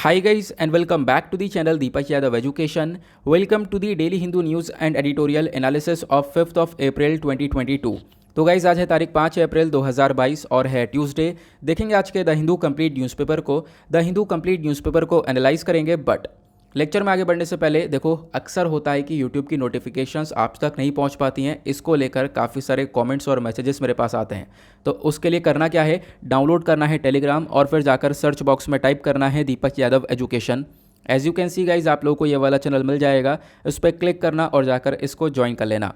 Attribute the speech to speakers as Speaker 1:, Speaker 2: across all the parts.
Speaker 1: Hi guys and welcome back to the channel Deepak Yadav Education. Welcome to the Daily Hindu News and Editorial Analysis of 5th of April 2022. तो guys आज है तारीख 5 अप्रैल 2022 और है Tuesday. देखेंगे आज के द हिंदू कंप्लीट न्यूज़पेपर को। द हिंदू कंप्लीट न्यूज़पेपर को एनालाइज करेंगे, बट लेक्चर में आगे बढ़ने से पहले देखो, अक्सर होता है कि यूट्यूब की नोटिफिकेशंस आप तक नहीं पहुंच पाती हैं। इसको लेकर काफ़ी सारे कमेंट्स और मैसेजेस मेरे पास आते हैं। तो उसके लिए करना क्या है, डाउनलोड करना है टेलीग्राम और फिर जाकर सर्च बॉक्स में टाइप करना है Deepak Yadav education. As you can see guys, आप लोगों को ये वाला चैनल मिल जाएगा, उस पर क्लिक करना और जाकर इसको ज्वाइन कर लेना।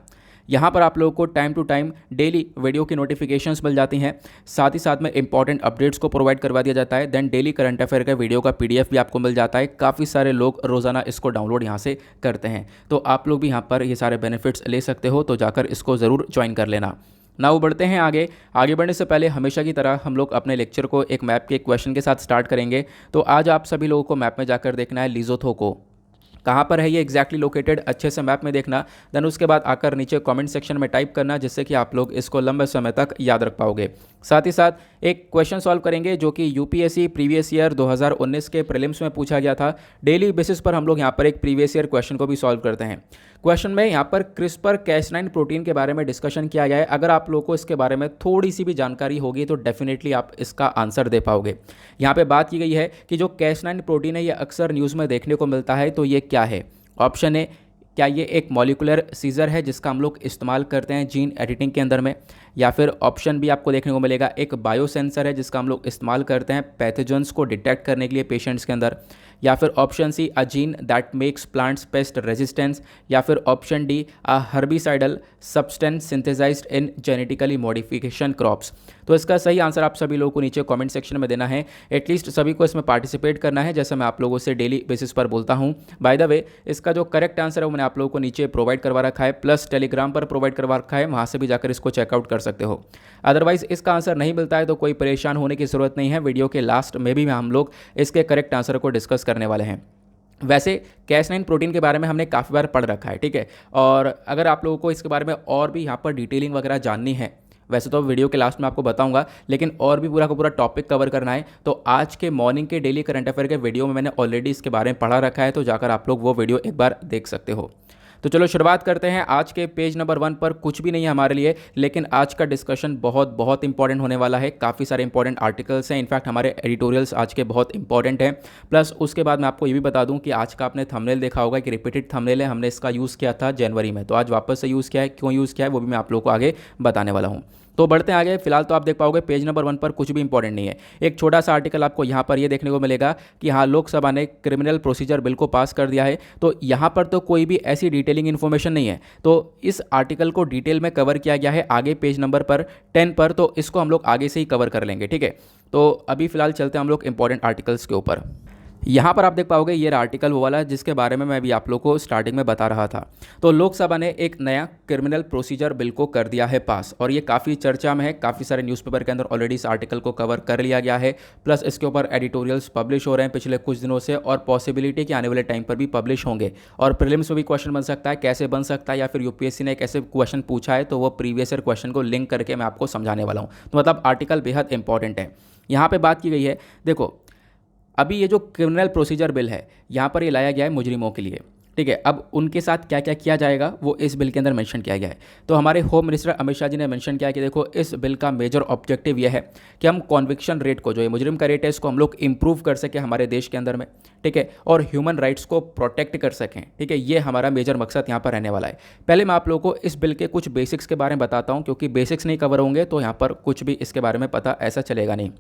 Speaker 1: यहाँ पर आप लोगों को time to time daily video की नोटिफिकेशंस मिल जाती हैं, साथ ही साथ में इंपॉर्टेंट अपडेट्स को प्रोवाइड करवा दिया जाता है। देन डेली करंट अफेयर का वीडियो का पीडीएफ भी आपको मिल जाता है। काफ़ी सारे लोग रोज़ाना इसको डाउनलोड यहाँ से करते हैं, तो आप लोग भी यहाँ पर ये सारे बेनिफिट्स ले सकते हो, तो जाकर इसको ज़रूर ज्वाइन कर लेना। नाउ बढ़ते हैं आगे बढ़ने से पहले हमेशा की तरह हम लोग अपने लेक्चर को एक मैप के क्वेश्चन के साथ स्टार्ट करेंगे। तो आज आप सभी लोगों को मैप में जाकर देखना है लिज़ोथो को, कहाँ पर है ये एग्जैक्टली लोकेटेड, अच्छे से मैप में देखना। देन उसके बाद आकर नीचे कमेंट सेक्शन में टाइप करना, जिससे कि आप लोग इसको लंबे समय तक याद रख पाओगे। साथ ही साथ एक क्वेश्चन सॉल्व करेंगे जो कि यूपीएससी प्रीवियस ईयर 2019 के प्रीलिम्स में पूछा गया था। डेली बेसिस पर हम लोग यहाँ पर एक प्रीवियस ईयर क्वेश्चन को भी सॉल्व करते हैं। क्वेश्चन में यहाँ पर क्रिस्पर कैस9 प्रोटीन के बारे में डिस्कशन किया गया है। अगर आप लोगों को इसके बारे में थोड़ी सी भी जानकारी होगी तो डेफिनेटली आप इसका आंसर दे पाओगे। यहाँ पे बात की गई है कि जो कैस9 प्रोटीन है ये अक्सर न्यूज़ में देखने को मिलता है, तो ये क्या है? ऑप्शन ए, क्या ये एक मॉलिकुलर सीजर है जिसका हम लोग इस्तेमाल करते हैं जीन एडिटिंग के अंदर में, या फिर ऑप्शन बी आपको देखने को मिलेगा एक बायोसेंसर है जिसका हम लोग इस्तेमाल करते हैं पैथोजेंस को डिटेक्ट करने के लिए पेशेंट्स के अंदर, या फिर option C a gene that makes plants pest resistance, या फिर option D a herbicidal substance synthesized in genetically modification crops. तो इसका सही आंसर आप सभी लोगों को नीचे कमेंट सेक्शन में देना है। एटलीस्ट सभी को इसमें पार्टिसिपेट करना है, जैसा मैं आप लोगों से डेली बेसिस पर बोलता हूँ। बाय द वे, इसका जो करेक्ट आंसर है वो मैंने आप लोगों को नीचे प्रोवाइड करवा रखा है, प्लस टेलीग्राम पर प्रोवाइड करवा रखा है, वहाँ से भी जाकर इसको चेकआउट कर सकते हो। अदरवाइज इसका आंसर नहीं मिलता है तो कोई परेशान होने की ज़रूरत नहीं है। वीडियो के लास्ट में भी हम लोग इसके करेक्ट आंसर को डिस्कस करने वाले हैं। वैसे कैस9 प्रोटीन के बारे में हमने काफ़ी बार पढ़ रखा है, ठीक है। और अगर आप लोगों को इसके बारे में और भी यहाँ पर डिटेलिंग वगैरह जाननी है, वैसे तो वीडियो के लास्ट में आपको बताऊंगा, लेकिन और भी पूरा का पूरा टॉपिक कवर करना है तो आज के मॉर्निंग के डेली करंट अफेयर के वीडियो में मैंने ऑलरेडी इसके बारे में पढ़ा रखा है, तो जाकर आप लोग वो वीडियो एक बार देख सकते हो। तो चलो शुरुआत करते हैं। आज के पेज नंबर 1 पर कुछ भी नहीं है हमारे लिए, लेकिन आज का डिस्कशन बहुत बहुत इंपॉर्टेंट होने वाला है। काफ़ी सारे इंपॉर्टेंट आर्टिकल्स हैं, इनफैक्ट हमारे एडिटोरियल्स आज के बहुत इंपॉर्टेंट हैं। प्लस उसके बाद मैं आपको ये भी बता दूं कि आज का आपने थंबनेल देखा होगा कि रिपीटेड थंबनेल है, हमने इसका यूज़ किया था जनवरी में, तो आज वापस से यूज़ किया है। क्यों यूज़ किया है वो भी मैं आप लोगों को आगे बताने वाला हूँ। तो बढ़ते हैं आगे। फिलहाल तो आप देख पाओगे पेज नंबर 1 पर कुछ भी इंपॉर्टेंट नहीं है। एक छोटा सा आर्टिकल आपको यहाँ पर ये देखने को मिलेगा कि हाँ, लोकसभा ने क्रिमिनल प्रोसीजर बिल को पास कर दिया है। तो यहाँ पर तो कोई भी ऐसी डिटेलिंग इन्फॉर्मेशन नहीं है, तो इस आर्टिकल को डिटेल में कवर किया गया है आगे पेज नंबर पर 10 पर, तो इसको हम लोग आगे से ही कवर कर लेंगे, ठीक है। तो अभी फिलहाल चलते हैं हम लोग इंपॉर्टेंट आर्टिकल्स के ऊपर। यहाँ पर आप देख पाओगे ये आर्टिकल वो वाला जिसके बारे में मैं भी आप लोग को स्टार्टिंग में बता रहा था। तो लोकसभा ने एक नया क्रिमिनल प्रोसीजर बिल को कर दिया है पास, और ये काफ़ी चर्चा में है। काफ़ी सारे न्यूज़पेपर के अंदर ऑलरेडी इस आर्टिकल को कवर कर लिया गया है, प्लस इसके ऊपर एडिटोरियल्स पब्लिश हो रहे हैं पिछले कुछ दिनों से, और पॉसिबिलिटी कि आने वाले टाइम पर भी पब्लिश होंगे। और प्रीलिम्स में भी क्वेश्चन बन सकता है, कैसे बन सकता है, या फिर यूपीएससी ने एक ऐसे क्वेश्चन पूछा है तो वो प्रीवियस ईयर क्वेश्चन को लिंक करके मैं आपको समझाने वाला हूँ। तो मतलब आर्टिकल बेहद इंपॉर्टेंट है। यहाँ पर बात की गई है, देखो अभी ये जो क्रिमिनल प्रोसीजर बिल है यहाँ पर ये लाया गया है मुजरिमों के लिए, ठीक है। अब उनके साथ क्या क्या किया जाएगा वो इस बिल के अंदर मेंशन किया गया है। तो हमारे होम मिनिस्टर अमित शाह जी ने मेंशन किया कि देखो इस बिल का मेजर ऑब्जेक्टिव यह है कि हम कॉन्विक्शन रेट को, जो ये मुजरिम का रेट है, इसको हम लोग इंप्रूव कर सकें हमारे देश के अंदर में, ठीक है, और ह्यूमन राइट्स को प्रोटेक्ट कर सकें, ठीक है। ये हमारा मेजर मकसद यहाँ पर रहने वाला है। पहले मैं आप लोगों को इस बिल के कुछ बेसिक्स के बारे में बताता हूँ, क्योंकि बेसिक्स नहीं कवर होंगे तो यहाँ पर कुछ भी इसके बारे में पता ऐसा चलेगा नहीं।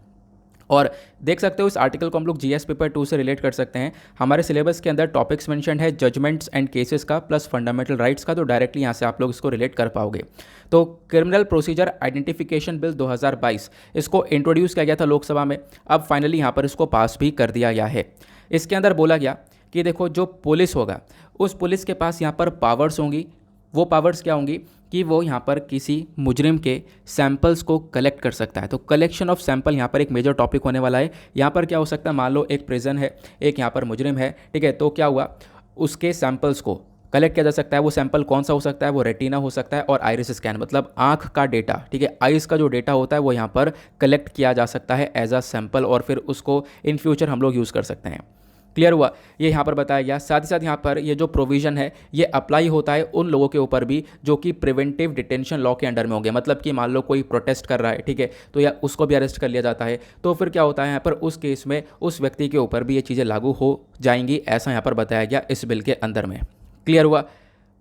Speaker 1: और देख सकते हो इस आर्टिकल को हम लोग जीएस पेपर 2 से रिलेट कर सकते हैं। हमारे सिलेबस के अंदर टॉपिक्स मेंशन है जजमेंट्स एंड केसेस का, प्लस फंडामेंटल राइट्स का, तो डायरेक्टली यहाँ से आप लोग इसको रिलेट कर पाओगे। तो क्रिमिनल प्रोसीजर आइडेंटिफिकेशन बिल 2022 इसको इंट्रोड्यूस किया गया था लोकसभा में, अब फाइनली यहाँ पर इसको पास भी कर दिया गया है। इसके अंदर बोला गया कि देखो जो पुलिस होगा उस पुलिस के पास यहाँ पर पावर्स होंगी। वो पावर्स क्या होंगी कि वो यहाँ पर किसी मुजरिम के सैंपल्स को कलेक्ट कर सकता है। तो कलेक्शन ऑफ सैंपल यहाँ पर एक मेजर टॉपिक होने वाला है। यहाँ पर क्या हो सकता है, मान लो एक प्रिजन है, एक यहाँ पर मुजरिम है, ठीक है, तो क्या हुआ, उसके सैंपल्स को कलेक्ट किया जा सकता है। वो सैंपल कौन सा हो सकता है, वो रेटिना हो सकता है, और आइरिस स्कैन मतलब आँख का डेटा, ठीक है, आइस का जो डेटा होता है वो यहाँ पर कलेक्ट किया जा सकता है एज अ सैंपल, और फिर उसको इन फ्यूचर हम लोग यूज़ कर सकते हैं। क्लियर हुआ, ये यहाँ पर बताया गया। साथ ही साथ यहाँ पर ये जो प्रोविज़न है ये अप्लाई होता है उन लोगों के ऊपर भी जो कि प्रिवेंटिव डिटेंशन लॉ के अंडर में होंगे। मतलब कि मान लो कोई प्रोटेस्ट कर रहा है, ठीक है, तो या उसको भी अरेस्ट कर लिया जाता है, तो फिर क्या होता है यहाँ पर उस केस में उस व्यक्ति के ऊपर भी ये चीज़ें लागू हो जाएंगी, ऐसा यहाँ पर बताया गया इस बिल के अंदर में। क्लियर हुआ।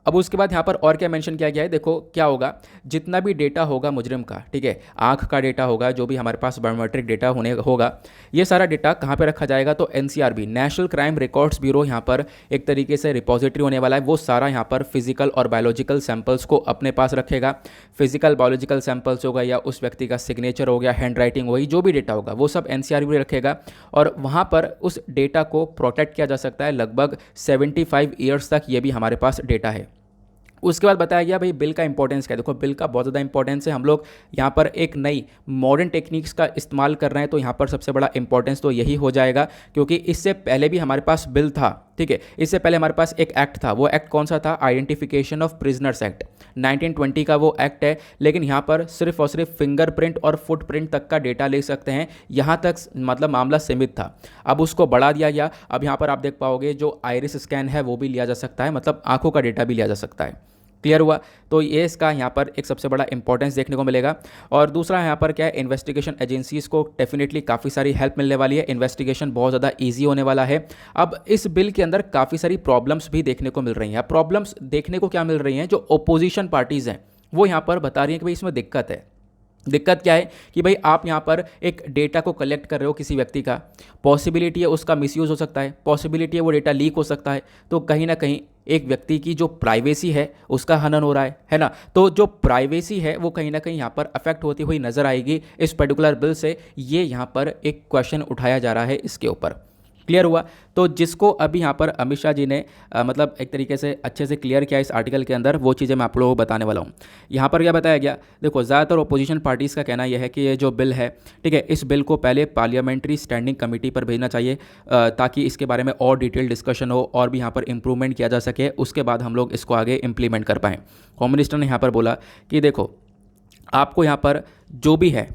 Speaker 1: अब उसके बाद यहाँ पर और क्या मेंशन किया गया है, देखो क्या होगा, जितना भी डेटा होगा मुजरिम का, ठीक है, आंख का डेटा होगा, जो भी हमारे पास बायोमेट्रिक डेटा होने होगा, ये सारा डेटा कहाँ पे रखा जाएगा, तो NCRB national crime records bureau यहाँ पर एक तरीके से रिपोजिटरी होने वाला है। वो सारा यहाँ पर फिजिकल और बायोलॉजिकल सैंपल्स को अपने पास रखेगा। फिजिकल बायोलॉजिकल सैंपल्स होगा या उस व्यक्ति का सिग्नेचर हो गया, हैंड राइटिंग वही जो भी डेटा होगा वो सब एनसीआरबी रखेगा और वहाँ पर उस डेटा को प्रोटेक्ट किया जा सकता है लगभग 75 ईयर्स तक। ये भी हमारे पास डेटा है। उसके बाद बताया गया भाई बिल का इंपॉर्टेंस क्या है। देखो बिल का बहुत ज़्यादा इंपॉर्टेंस है। हम लोग यहाँ पर एक नई मॉडर्न टेक्निक्स का इस्तेमाल कर रहे हैं, तो यहाँ पर सबसे बड़ा इंपॉर्टेंस तो यही हो जाएगा, क्योंकि इससे पहले भी हमारे पास बिल था, ठीक है, इससे पहले हमारे पास एक एक्ट था। वो एक्ट कौन सा था, आइडेंटिफिकेशन ऑफ प्रिजनर्स एक्ट, 1920 का वो एक्ट है। लेकिन यहाँ पर सिर्फ और सिर्फ फिंगरप्रिंट और फुटप्रिंट तक का डेटा ले सकते हैं, यहाँ तक मतलब मामला सीमित था। अब उसको बढ़ा दिया गया। अब यहाँ पर आप देख पाओगे जो आइरिस स्कैन है वो भी लिया जा सकता है, मतलब आंखों का डेटा भी लिया जा सकता है। क्लियर हुआ। तो ये इसका यहाँ पर एक सबसे बड़ा इंपॉर्टेंस देखने को मिलेगा। और दूसरा यहाँ पर क्या है, इन्वेस्टिगेशन एजेंसीज़ को डेफिनेटली काफ़ी सारी हेल्प मिलने वाली है। इन्वेस्टिगेशन बहुत ज़्यादा इजी होने वाला है। अब इस बिल के अंदर काफ़ी सारी प्रॉब्लम्स भी देखने को मिल रही हैं। प्रॉब्लम्स देखने को क्या मिल रही हैं, जो ओपोजिशन पार्टीज़ हैं वो यहाँ पर बता रही हैं कि भाई इसमें दिक्कत है। दिक्कत क्या है कि भाई आप यहाँ पर एक डेटा को कलेक्ट कर रहे हो किसी व्यक्ति का, पॉसिबिलिटी है उसका मिसयूज़ हो सकता है, पॉसिबिलिटी है वो डेटा लीक हो सकता है, तो कहीं ना कहीं एक व्यक्ति की जो प्राइवेसी है उसका हनन हो रहा है ना। तो जो प्राइवेसी है वो कहीं ना कहीं यहाँ पर अफेक्ट होती हुई नज़र आएगी इस पर्टिकुलर बिल से। ये यहाँ पर एक क्वेश्चन उठाया जा रहा है इसके ऊपर। क्लियर हुआ। तो जिसको अभी यहाँ पर अमित शाह जी ने मतलब एक तरीके से अच्छे से क्लियर किया इस आर्टिकल के अंदर, वो चीज़ें मैं आप लोगों को बताने वाला हूँ। यहाँ पर क्या बताया गया, देखो ज़्यादातर ओपोजिशन पार्टीज़ का कहना यह है कि ये जो बिल है, ठीक है, इस बिल को पहले पार्लियामेंट्री स्टैंडिंग कमेटी पर भेजना चाहिए ताकि इसके बारे में और डिटेल डिस्कशन हो और भी यहाँ पर इम्प्रूवमेंट किया जा सके, उसके बाद हम लोग इसको आगे इम्प्लीमेंट कर पाएँ। होम मिनिस्टर ने यहाँ पर बोला कि देखो आपको यहाँ पर जो भी है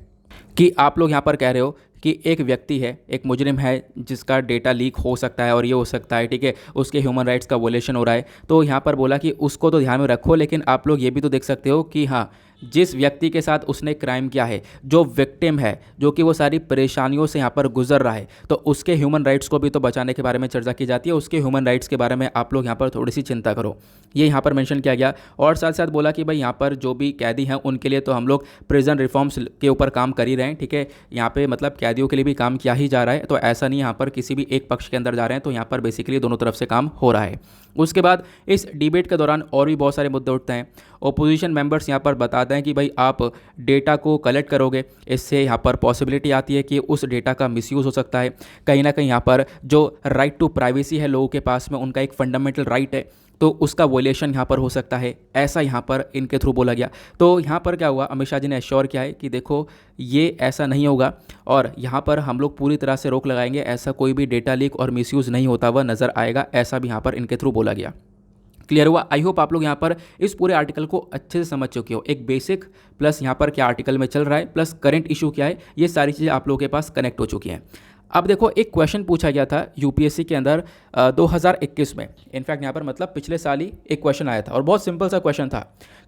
Speaker 1: कि आप लोग यहाँ पर कह रहे हो कि एक व्यक्ति है, एक मुजरिम है जिसका डेटा लीक हो सकता है और ये हो सकता है, ठीक है, उसके ह्यूमन राइट्स का वोलेशन हो रहा है, तो यहाँ पर बोला कि उसको तो ध्यान में रखो, लेकिन आप लोग ये भी तो देख सकते हो कि हाँ जिस व्यक्ति के साथ उसने क्राइम किया है, जो विक्टिम है, जो कि वो सारी परेशानियों से यहाँ पर गुजर रहा है, तो उसके ह्यूमन राइट्स को भी तो बचाने के बारे में चर्चा की जाती है। उसके ह्यूमन राइट्स के बारे में आप लोग यहाँ पर थोड़ी सी चिंता करो, ये यहाँ पर मेंशन किया गया। और साथ साथ बोला कि भाई यहाँ पर जो भी कैदी हैं उनके लिए तो हम लोग प्रिजन रिफॉर्म्स के ऊपर काम कर ही रहे हैं, ठीक है, यहाँ पे मतलब कैदियों के लिए भी काम किया ही जा रहा है, तो ऐसा नहीं यहाँ पर किसी भी एक पक्ष के अंदर जा रहे हैं, तो यहाँ पर बेसिकली दोनों तरफ से काम हो रहा है। उसके बाद इस डिबेट के दौरान और भी बहुत सारे मुद्दे उठते हैं। ओपोजिशन मेंबर्स यहाँ पर बताते हैं कि भाई आप डेटा को कलेक्ट करोगे, इससे यहाँ पर पॉसिबिलिटी आती है कि उस डेटा का मिसयूज़ हो सकता है। कहीं ना कहीं यहाँ पर जो राइट टू प्राइवेसी है लोगों के पास में, उनका एक फंडामेंटल राइट है, तो उसका वोलेशन यहाँ पर हो सकता है, ऐसा यहाँ पर इनके थ्रू बोला गया। तो यहाँ पर क्या हुआ, अमित शाह जी ने एश्योर किया है कि देखो ये ऐसा नहीं होगा और यहाँ पर हम लोग पूरी तरह से रोक लगाएंगे, ऐसा कोई भी डेटा लीक और मिसयूज़ नहीं होता हुआ नज़र आएगा, ऐसा भी यहाँ पर इनके थ्रू बोला गया। क्लियर हुआ। आई होप आप लोग यहाँ पर इस पूरे आर्टिकल को अच्छे से समझ चुके हो। एक बेसिक प्लस यहाँ पर क्या आर्टिकल में चल रहा है प्लस करंट इशू क्या है, ये सारी चीज़ें आप लोगों के पास कनेक्ट हो चुकी हैं। अब देखो एक क्वेश्चन पूछा गया था यूपीएससी के अंदर 2021 में, इनफैक्ट यहाँ पर मतलब पिछले साल ही एक क्वेश्चन आया था और बहुत सिंपल सा क्वेश्चन था।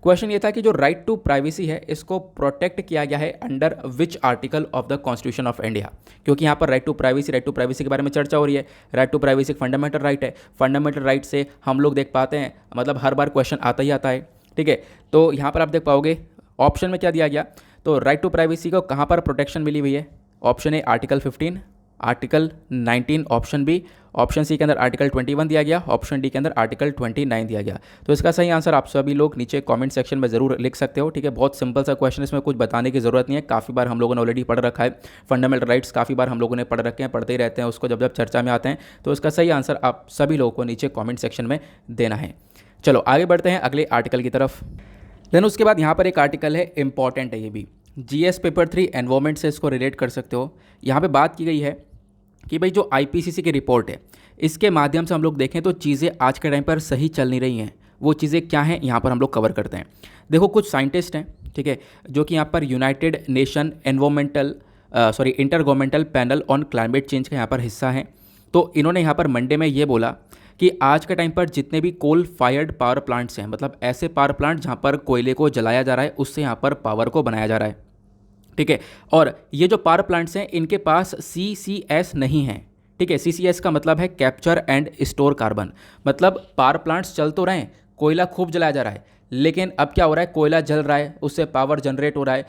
Speaker 1: क्वेश्चन ये था कि जो राइट टू प्राइवेसी है इसको प्रोटेक्ट किया गया है under which article of the constitution of India, क्योंकि यहाँ पर राइट टू प्राइवेसी के बारे में चर्चा हो रही है। राइट टू प्राइवेसी एक फंडामेंटल राइट है, फंडामेंटल राइट से हम लोग देख पाते हैं मतलब हर बार क्वेश्चन आता ही आता है, ठीक है। तो यहाँ पर आप देख पाओगे ऑप्शन में क्या दिया गया, तो राइट टू प्राइवेसी को कहाँ पर प्रोटेक्शन मिली हुई है, option A article 15, article 19 option B, option C के अंदर आर्टिकल 21 दिया गया, ऑप्शन डी के अंदर आर्टिकल 29 दिया गया। तो इसका सही आंसर आप सभी लोग नीचे कमेंट सेक्शन में ज़रूर लिख सकते हो, ठीक है। बहुत सिंपल सा क्वेश्चन, इसमें कुछ बताने की ज़रूरत नहीं है, काफ़ी बार हम लोगों ने ऑलरेडी पढ़ रखा है। फंडामेंटल राइट्स काफ़ी बार हम लोगों ने पढ़ रखे हैं, पढ़ते ही रहते हैं उसको जब जब चर्चा में आते हैं। तो इसका सही आंसर आप सभी लोगों को नीचे कॉमेंट सेक्शन में देना है। चलो आगे बढ़ते हैं अगले आर्टिकल की तरफ। देन उसके बाद यहाँ पर एक आर्टिकल है, इंपॉर्टेंट है ये भी, जीएस पेपर 3 एनवायरमेंट से इसको रिलेट कर सकते हो। यहाँ पे बात की गई है कि भाई जो आईपीसीसी की रिपोर्ट है इसके माध्यम से हम लोग देखें तो चीज़ें आज के टाइम पर सही चल नहीं रही हैं। वो चीज़ें क्या हैं यहाँ पर हम लोग कवर करते हैं। देखो कुछ साइंटिस्ट हैं, ठीक है, जो कि यहाँ पर United nation inter governmental panel on climate change का यहाँ पर हिस्सा हैं। तो इन्होंने यहाँ पर मंडे में ये बोला कि आज के टाइम पर जितने भी कोल फायर्ड पावर प्लांट्स हैं, मतलब ऐसे पावर प्लांट जहाँ पर कोयले को जलाया जा रहा है, उससे यहाँ पर पावर को बनाया जा रहा है, ठीक है। और ये जो पावर प्लांट्स हैं इनके पास CCS नहीं है, ठीक है। CCS का मतलब है कैप्चर एंड स्टोर कार्बन। मतलब पावर प्लांट्स चल तो रहे हैं, कोयला खूब जलाया जा रहा है, लेकिन अब क्या हो रहा है, कोयला जल रहा है, उससे पावर जनरेट हो रहा है,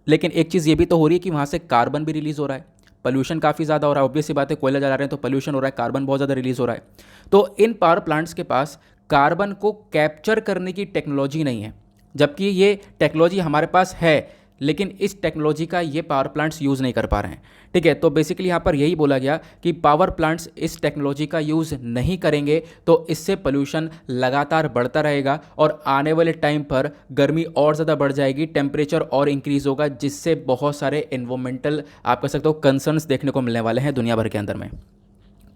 Speaker 1: लेकिन एक चीज़ ये भी तो हो रही है कि वहाँ से कार्बन भी रिलीज़ हो रहा है, पोल्यूशन काफ़ी ज़्यादा हो रहा है। ऑब्वियस सी बात है, कोयला जला रहे हैं तो पोल्यूशन हो रहा है, कार्बन बहुत ज़्यादा रिलीज़ हो रहा है। तो इन पावर प्लांट्स के पास कार्बन को कैप्चर करने की टेक्नोलॉजी नहीं है, जबकि ये टेक्नोलॉजी हमारे पास है, लेकिन इस टेक्नोलॉजी का ये पावर प्लांट्स यूज़ नहीं कर पा रहे हैं, ठीक है। तो बेसिकली यहाँ पर यही बोला गया कि पावर प्लांट्स इस टेक्नोलॉजी का यूज़ नहीं करेंगे तो इससे पोल्यूशन लगातार बढ़ता रहेगा और आने वाले टाइम पर गर्मी और ज़्यादा बढ़ जाएगी, टेम्परेचर और इंक्रीज़ होगा, जिससे बहुत सारे एनवायरमेंटल आप कह सकते हो कंसर्न्स देखने को मिलने वाले हैं दुनिया भर के अंदर में।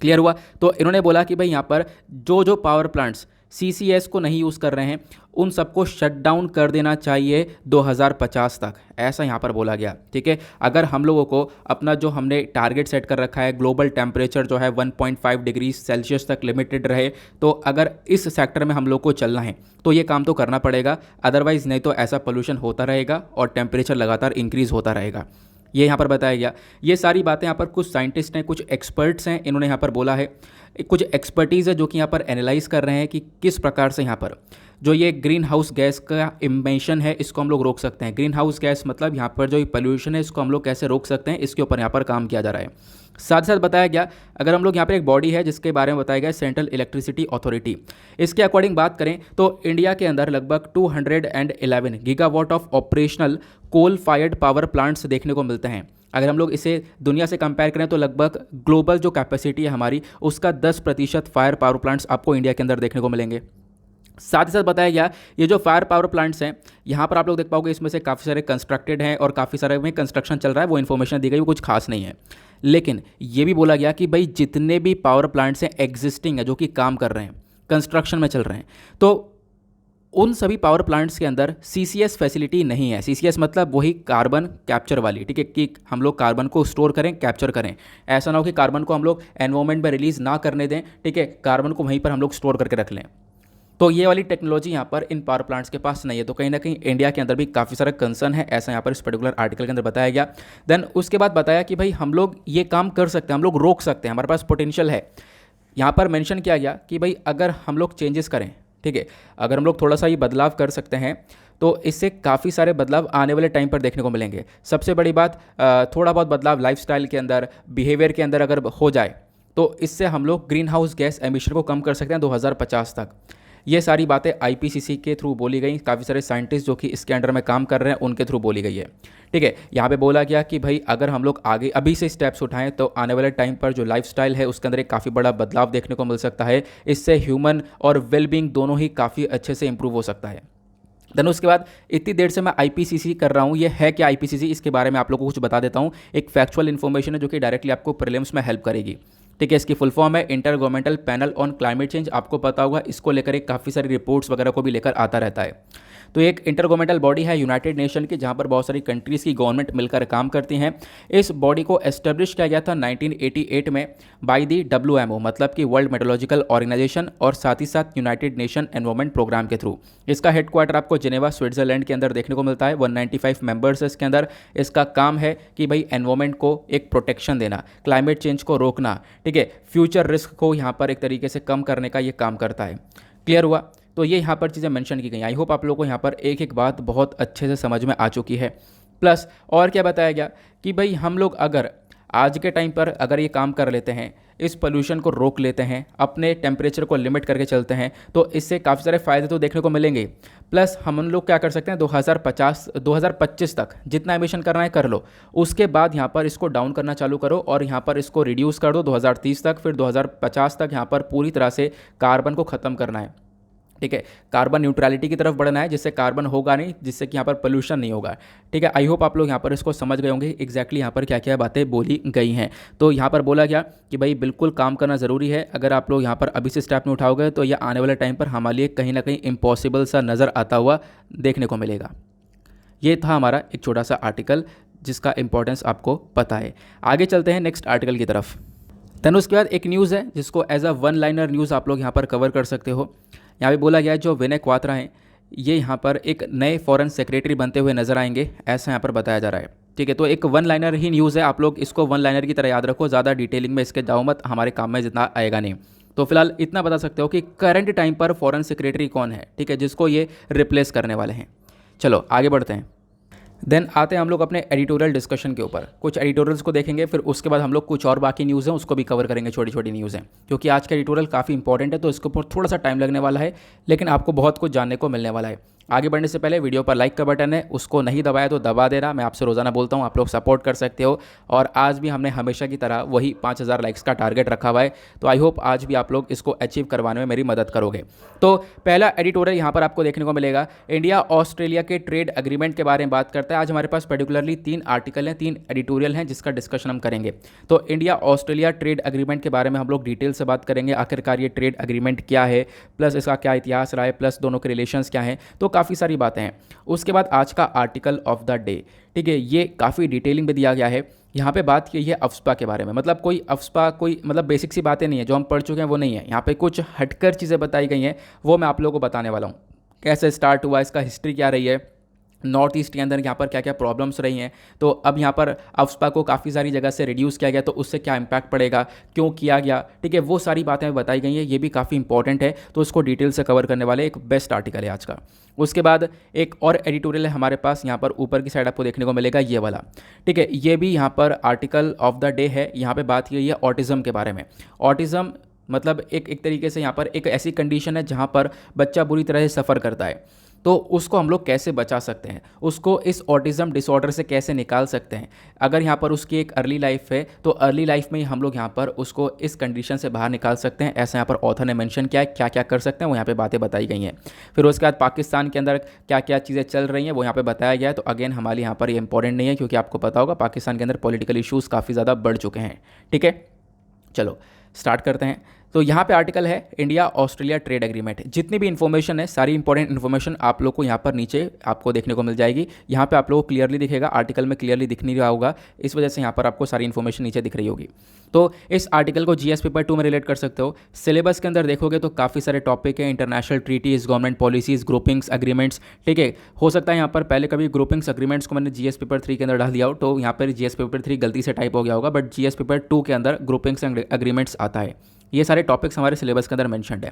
Speaker 1: क्लियर हुआ? तो इन्होंने बोला कि भाई यहाँ पर जो जो पावर प्लांट्स CCS को नहीं यूज़ कर रहे हैं उन सबको शट डाउन कर देना चाहिए 2050 तक, ऐसा यहाँ पर बोला गया, ठीक है। अगर हम लोगों को अपना जो हमने टारगेट सेट कर रखा है, ग्लोबल टेम्परेचर जो है 1.5 डिग्री सेल्सियस तक लिमिटेड रहे, तो अगर इस सेक्टर में हम लोग को चलना है तो ये काम तो करना पड़ेगा, अदरवाइज़ नहीं तो ऐसा पोल्यूशन होता रहेगा और टेम्परेचर लगातार इंक्रीज़ होता रहेगा। ये यहाँ पर बताया गया। ये सारी बातें यहाँ पर कुछ साइंटिस्ट हैं, कुछ एक्सपर्ट्स हैं, इन्होंने यहाँ पर बोला है। कुछ एक्सपर्टीज़ है जो कि यहाँ पर एनालाइज कर रहे हैं कि किस प्रकार से यहाँ पर जो ये ग्रीन हाउस गैस का इमिशन है इसको हम लोग रोक सकते हैं। ग्रीन हाउस गैस मतलब यहाँ पर जो ये पोल्यूशन है इसको हम लोग कैसे रोक सकते हैं, इसके ऊपर यहाँ पर काम किया जा रहा है। साथ ही साथ बताया गया, अगर हम लोग यहाँ पर एक बॉडी है जिसके बारे में बताया गया सेंट्रल इलेक्ट्रिसिटी अथॉरिटी, इसके अकॉर्डिंग बात करें तो इंडिया के अंदर लगभग 211 gigawatt of operational coal fired power plants देखने को मिलते हैं। अगर हम लोग इसे दुनिया से कंपेयर करें तो लगभग ग्लोबल जो कैपेसिटी है हमारी उसका 10% फायर पावर प्लांट्स आपको इंडिया के अंदर देखने को मिलेंगे। साथ ही साथ बताया गया ये जो फायर पावर प्लांट्स हैं यहाँ पर आप लोग देख पाओगे इसमें से काफ़ी सारे कंस्ट्रक्टेड हैं और काफ़ी सारे में कंस्ट्रक्शन चल रहा है, वो इन्फॉर्मेशन दी गई वो कुछ खास नहीं है। लेकिन ये भी बोला गया कि भाई जितने भी पावर प्लांट्स हैं एग्जिस्टिंग है, जो कि काम कर रहे हैं, कंस्ट्रक्शन में चल रहे हैं, तो उन सभी पावर प्लांट्स के अंदर CCS फैसिलिटी नहीं है। CCS मतलब वही कार्बन कैप्चर वाली, ठीक है, कि हम लोग कार्बन को स्टोर करें, कैप्चर करें। ऐसा ना हो कि कार्बन को हम लोग एनवायरमेंट में रिलीज़ ना करने दें, ठीक है, कार्बन को वहीं पर हम लोग स्टोर करके रख लें। तो ये वाली टेक्नोलॉजी यहाँ पर इन पावर प्लांट्स के पास नहीं है। तो कहीं ना कहीं इंडिया के अंदर भी काफ़ी सारा कंसर्न है, ऐसा यहाँ पर इस पर्टिकुलर आर्टिकल के अंदर बताया गया। देन उसके बाद बताया कि भाई हम लोग ये काम कर सकते हैं, हम लोग रोक सकते हैं, हमारे पास पोटेंशियल है। यहाँ पर मेंशन किया गया कि भाई अगर हम लोग चेंजेस करें, ठीक है, अगर हम लोग थोड़ा सा ये बदलाव कर सकते हैं तो इससे काफ़ी सारे बदलाव आने वाले टाइम पर देखने को मिलेंगे। सबसे बड़ी बात थोड़ा बहुत बदलाव लाइफस्टाइल के अंदर, बिहेवियर के अंदर अगर हो जाए तो इससे हम लोग ग्रीन हाउस गैस एमिशन को कम कर सकते हैं 2050 तक। ये सारी बातें IPCC के थ्रू बोली गई, काफ़ी सारे साइंटिस्ट जो कि इसके अंडर में काम कर रहे हैं उनके थ्रू बोली गई है, ठीक है। यहाँ पे बोला गया कि भाई अगर हम लोग आगे अभी से स्टेप्स उठाएं तो आने वाले टाइम पर जो लाइफस्टाइल है उसके अंदर एक काफ़ी बड़ा बदलाव देखने को मिल सकता है। इससे ह्यूमन और वेलबींग दोनों ही काफ़ी अच्छे से इंप्रूव हो सकता है। देन उसके बाद इतनी देर से मैं IPCC कर रहा हूँ, ये है क्या IPCC, इसके बारे में आप लोगों को कुछ बता देता हूँ। एक फैक्चुअल इन्फॉर्मेशन है जो कि डायरेक्टली आपको प्रीलिम्स में हेल्प करेगी, ठीक है। इसकी फुल फॉर्म है inter governmental panel on climate change. आपको पता होगा इसको लेकर एक काफ़ी सारी रिपोर्ट्स वगैरह को भी लेकर आता रहता है। तो एक इंटर गवर्नमेंटल बॉडी है यूनाइटेड नेशन की, जहाँ पर बहुत सारी कंट्रीज़ की गवर्नमेंट मिलकर काम करती हैं। इस बॉडी को एस्टेब्लिश किया गया था 1988 में बाय दी WMO, मतलब कि वर्ल्ड मेट्रोलॉजिकल ऑर्गेनाइजेशन, और साथ ही साथ यूनाइटेड नेशन एनवायरमेंट प्रोग्राम के थ्रू। इसका हेडक्वार्टर आपको जेनेवा स्विट्जरलैंड के अंदर देखने को मिलता है। 195 मेंबर्स है इसके अंदर। इसका काम है कि भाई एनवायरमेंट को एक प्रोटेक्शन देना, क्लाइमेट चेंज को रोकना, ठीक है, फ्यूचर रिस्क को यहाँ पर एक तरीके से कम करने का ये काम करता है। क्लियर हुआ? तो ये यहाँ पर चीज़ें मेंशन की गई। आई होप आप लोगों को यहाँ पर एक एक बात बहुत अच्छे से समझ में आ चुकी है। प्लस और क्या बताया गया कि भाई हम लोग अगर आज के टाइम पर अगर ये काम कर लेते हैं, इस पोल्यूशन को रोक लेते हैं, अपने टेम्परेचर को लिमिट करके चलते हैं, तो इससे काफ़ी सारे फ़ायदे तो देखने को मिलेंगे। प्लस हम लोग क्या कर सकते हैं, 2025 तक जितना एमिशन करना है कर लो, उसके बाद यहाँ पर इसको डाउन करना चालू करो और यहाँ पर इसको रिड्यूस कर दो 2030 तक, फिर 2050 तक यहाँ पर पूरी तरह से कार्बन को ख़त्म करना है, ठीक है। कार्बन न्यूट्रलिटी की तरफ बढ़ना है, जिससे कार्बन होगा नहीं, जिससे कि यहाँ पर पोल्यूशन नहीं होगा, ठीक है। आई होप आप लोग यहाँ पर इसको समझ गए होंगे एग्जैक्टली यहाँ पर क्या क्या बातें बोली गई हैं। तो यहाँ पर बोला गया कि भाई बिल्कुल काम करना ज़रूरी है। अगर आप लोग यहाँ पर अभी से स्टेप नहीं उठाओगे तो यह आने वाले टाइम पर हमारे लिए कहीं ना कहीं इम्पॉसिबल सा नज़र आता हुआ देखने को मिलेगा। ये था हमारा एक छोटा सा आर्टिकल जिसका इंपॉर्टेंस आपको पता है। आगे चलते हैं नेक्स्ट आर्टिकल की तरफ। देन उसके बाद एक न्यूज़ है जिसको as a one liner news आप लोग यहाँ पर कवर कर सकते हो। यहाँ पे बोला गया है जो विनय क्वात्रा हैं ये यहाँ पर एक नए फॉरेन सेक्रेटरी बनते हुए नजर आएंगे, ऐसा यहाँ पर बताया जा रहा है। ठीक है, तो एक वन लाइनर ही न्यूज़ है, आप लोग इसको वन लाइनर की तरह याद रखो, ज़्यादा डिटेलिंग में इसके जाओ मत, हमारे काम में जितना आएगा नहीं। तो फिलहाल इतना बता सकते हो कि करंट टाइम पर फॉरेन सेक्रेटरी कौन है, ठीक है, जिसको ये रिप्लेस करने वाले हैं। चलो आगे बढ़ते हैं। देन आते हैं हम लोग अपने एडिटोरियल डिस्कशन के ऊपर, कुछ एडिटोरियल्स को देखेंगे, फिर उसके बाद हम लोग कुछ और बाकी न्यूज़ हैं उसको भी कवर करेंगे, छोटी छोटी न्यूज़ हैं, क्योंकि आज का एडिटोरियल काफ़ी इंपॉर्टेंट है, तो इसके ऊपर थोड़ा सा टाइम लगने वाला है, लेकिन आपको बहुत कुछ जानने को मिलने वाला है। आगे बढ़ने से पहले वीडियो पर लाइक का बटन है, उसको नहीं दबाया तो दबा देना, मैं आपसे रोज़ाना बोलता हूँ, आप लोग सपोर्ट कर सकते हो। और आज भी हमने हमेशा की तरह वही 5000 लाइक्स का टारगेट रखा हुआ है, तो आई होप आज भी आप लोग इसको अचीव करवाने में मेरी मदद करोगे। तो पहला एडिटोरियल यहाँ पर आपको देखने को मिलेगा, इंडिया ऑस्ट्रेलिया के ट्रेड एग्रीमेंट के बारे में बात करता है। आज हमारे पास पर्टिकुलरली 3 आर्टिकल हैं, 3 एडिटोरियल हैं जिसका डिस्कशन हम करेंगे। तो इंडिया ऑस्ट्रेलिया ट्रेड एग्रीमेंट के बारे में हम लोग डिटेल से बात करेंगे, आखिरकार ये ट्रेड एग्रीमेंट क्या है, प्लस इसका क्या इतिहास रहा है, प्लस दोनों के रिलेशंस क्या हैं, तो काफ़ी सारी बातें हैं। उसके बाद आज का आर्टिकल ऑफ द डे, ठीक है, ये काफ़ी डिटेलिंग में दिया गया है। यहाँ पे बात की है अफ्स्पा के बारे में, मतलब कोई अफ्स्पा कोई मतलब बेसिक सी बातें नहीं है जो हम पढ़ चुके हैं वो नहीं है, यहाँ पे कुछ हटकर चीज़ें बताई गई हैं, वो मैं आप लोगों को बताने वाला हूँ। कैसे स्टार्ट हुआ, इसका हिस्ट्री क्या रही है, नॉर्थ ईस्ट के अंदर यहाँ पर क्या क्या प्रॉब्लम्स रही हैं, तो अब यहाँ पर अफ्स्पा को काफ़ी सारी जगह से रिड्यूस किया गया, तो उससे क्या इम्पैक्ट पड़ेगा, क्यों किया गया, ठीक है, वो सारी बातें बताई गई हैं, ये भी काफ़ी इंपॉर्टेंट है, तो इसको डिटेल से कवर करने वाले एक बेस्ट आर्टिकल है आज का। उसके बाद एक और एडिटोरियल है हमारे पास, यहाँ पर ऊपर की साइड आपको देखने को मिलेगा ये वाला, ठीक है, ये भी यहाँ पर आर्टिकल ऑफ द डे है। यहाँ पर बात की है ऑटिज़म के बारे में। ऑटिज़म मतलब एक तरीके से यहाँ पर एक ऐसी कंडीशन है जहाँ पर बच्चा बुरी तरह से सफ़र करता है, तो उसको हम लोग कैसे बचा सकते हैं, उसको इस ऑटिज़म डिसऑर्डर से कैसे निकाल सकते हैं। अगर यहाँ पर उसकी एक अर्ली लाइफ है तो अर्ली लाइफ में ही हम लोग यहाँ पर उसको इस कंडीशन से बाहर निकाल सकते हैं, ऐसा यहाँ पर ऑथर ने मेंशन किया है। क्या क्या कर सकते हैं वो यहाँ पे बातें बताई गई हैं। फिर उसके बाद पाकिस्तान के अंदर क्या क्या चीज़ें चल रही हैं वो यहाँ पर बताया गया है। तो अगेन हमारे यहाँ पर ये इंपॉर्टेंट नहीं है, क्योंकि आपको पता होगा पाकिस्तान के अंदर पॉलिटिकल इशूज़ काफ़ी ज़्यादा बढ़ चुके हैं। ठीक है, चलो स्टार्ट करते हैं। तो यहाँ पे आर्टिकल है इंडिया ऑस्ट्रेलिया ट्रेड एग्रीमेंट। जितनी भी इन्फॉर्मेशन है, सारी इंपॉर्टेंट इन्फॉर्मेशन आप लोग को यहाँ पर नीचे आपको देखने को मिल जाएगी। यहाँ पे आप लोगों को क्लियरली दिखेगा, आर्टिकल में क्लियरली दिख नहीं रहा होगा, इस वजह से यहाँ पर आपको सारी इन्फॉर्मेशन नीचे दिख रही होगी। तो इस आर्टिकल को जीएस पेपर 2 में रिलेट कर सकते हो। सिलेबस के अंदर देखोगे तो काफ़ी सारे टॉपिक है, international treaties, government policies, groupings, agreements. ठीक है, हो सकता है यहाँ पर पहले कभी ग्रुपिंग्स एग्रीमेंट्स को मैंने जीएस पेपर 3 के अंदर डाल दिया हो, तो यहाँ पर जीएस पेपर 3 गलती से टाइप हो गया होगा, बट जीएस पेपर 2 के अंदर ग्रुपिंग्स एंड एग्रीमेंट्स आता है। ये सारे टॉपिक्स हमारे सिलेबस के अंदर मेंशन्ड है।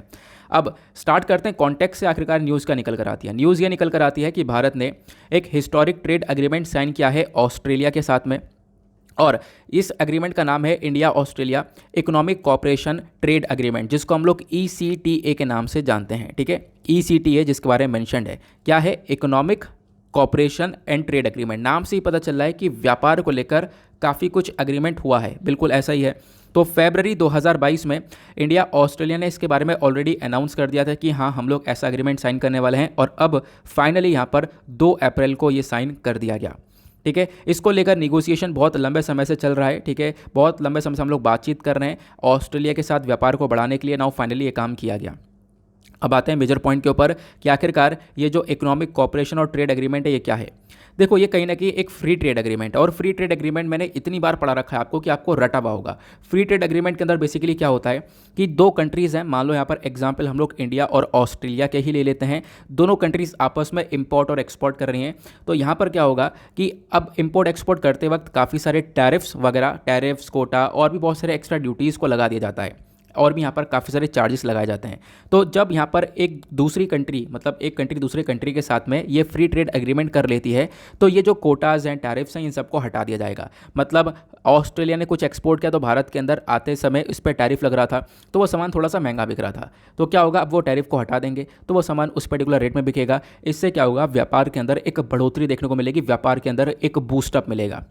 Speaker 1: अब स्टार्ट करते हैं कॉन्टेक्स्ट से, आखिरकार न्यूज़ का निकल कर आती है। न्यूज़ ये निकल कर आती है कि भारत ने एक हिस्टोरिक ट्रेड एग्रीमेंट साइन किया है ऑस्ट्रेलिया के साथ में, और इस एग्रीमेंट का नाम है India Australia economic cooperation trade agreement, जिसको हम लोग ECTA के नाम से जानते हैं। ठीक है, ECTA जिसके बारे में मेंशन्ड है, क्या है, economic cooperation and trade agreement. नाम से ही पता चल रहा है कि व्यापार को लेकर काफ़ी कुछ एग्रीमेंट हुआ है, बिल्कुल ऐसा ही है। तो फरवरी 2022 में इंडिया ऑस्ट्रेलिया ने इसके बारे में ऑलरेडी अनाउंस कर दिया था कि हाँ हम लोग ऐसा एग्रीमेंट साइन करने वाले हैं, और अब फाइनली यहाँ पर 2 अप्रैल को ये साइन कर दिया गया। ठीक है, इसको लेकर निगोशिएशन बहुत लंबे समय से चल रहा है। ठीक है, बहुत लंबे समय से हम लोग बातचीत कर रहे हैं ऑस्ट्रेलिया के साथ व्यापार को बढ़ाने के लिए। नाउ फाइनली ये काम किया गया। अब आते हैं मेजर पॉइंट के ऊपर कि आखिरकार ये जो इकोनॉमिक कोऑपरेशन और ट्रेड एग्रीमेंट है ये क्या है। देखो, ये कहीं ना कहीं एक फ्री ट्रेड एग्रीमेंट है, और फ्री ट्रेड एग्रीमेंट मैंने इतनी बार पढ़ा रखा है आपको कि आपको रटा हुआ होगा। फ्री ट्रेड एग्रीमेंट के अंदर बेसिकली क्या होता है कि 2 कंट्रीज़ हैं, मान लो यहाँ पर एग्जांपल हम लोग इंडिया और ऑस्ट्रेलिया के ही ले लेते हैं। दोनों कंट्रीज़ आपस में इंपोर्ट और एक्सपोर्ट कर रही हैं, तो यहाँ पर क्या होगा कि अब इंपोर्ट एक्सपोर्ट करते वक्त काफ़ी सारे टैरिफ्स वगैरह, टैरिफ्स, कोटा और भी बहुत सारे एक्स्ट्रा ड्यूटीज़ को लगा दिया जाता है, और भी यहाँ पर काफ़ी सारे चार्जेस लगाए जाते हैं। तो जब यहाँ पर एक दूसरी कंट्री, मतलब एक कंट्री दूसरे कंट्री के साथ में ये फ्री ट्रेड एग्रीमेंट कर लेती है, तो ये जो कोटाज हैं, टैरिफ्स हैं, इन सबको हटा दिया जाएगा। मतलब ऑस्ट्रेलिया ने कुछ एक्सपोर्ट किया तो भारत के अंदर आते समय इस पर टैरिफ लग रहा था, तो वो सामान थोड़ा सा महंगा बिक रहा था, तो क्या होगा, अब वो टैरिफ को हटा देंगे तो वो सामान उस पर्टिकुलर रेट में बिकेगा। इससे क्या होगा, व्यापार के अंदर एक बढ़ोतरी देखने को मिलेगी, व्यापार के अंदर एक बूस्टअप मिलेगा।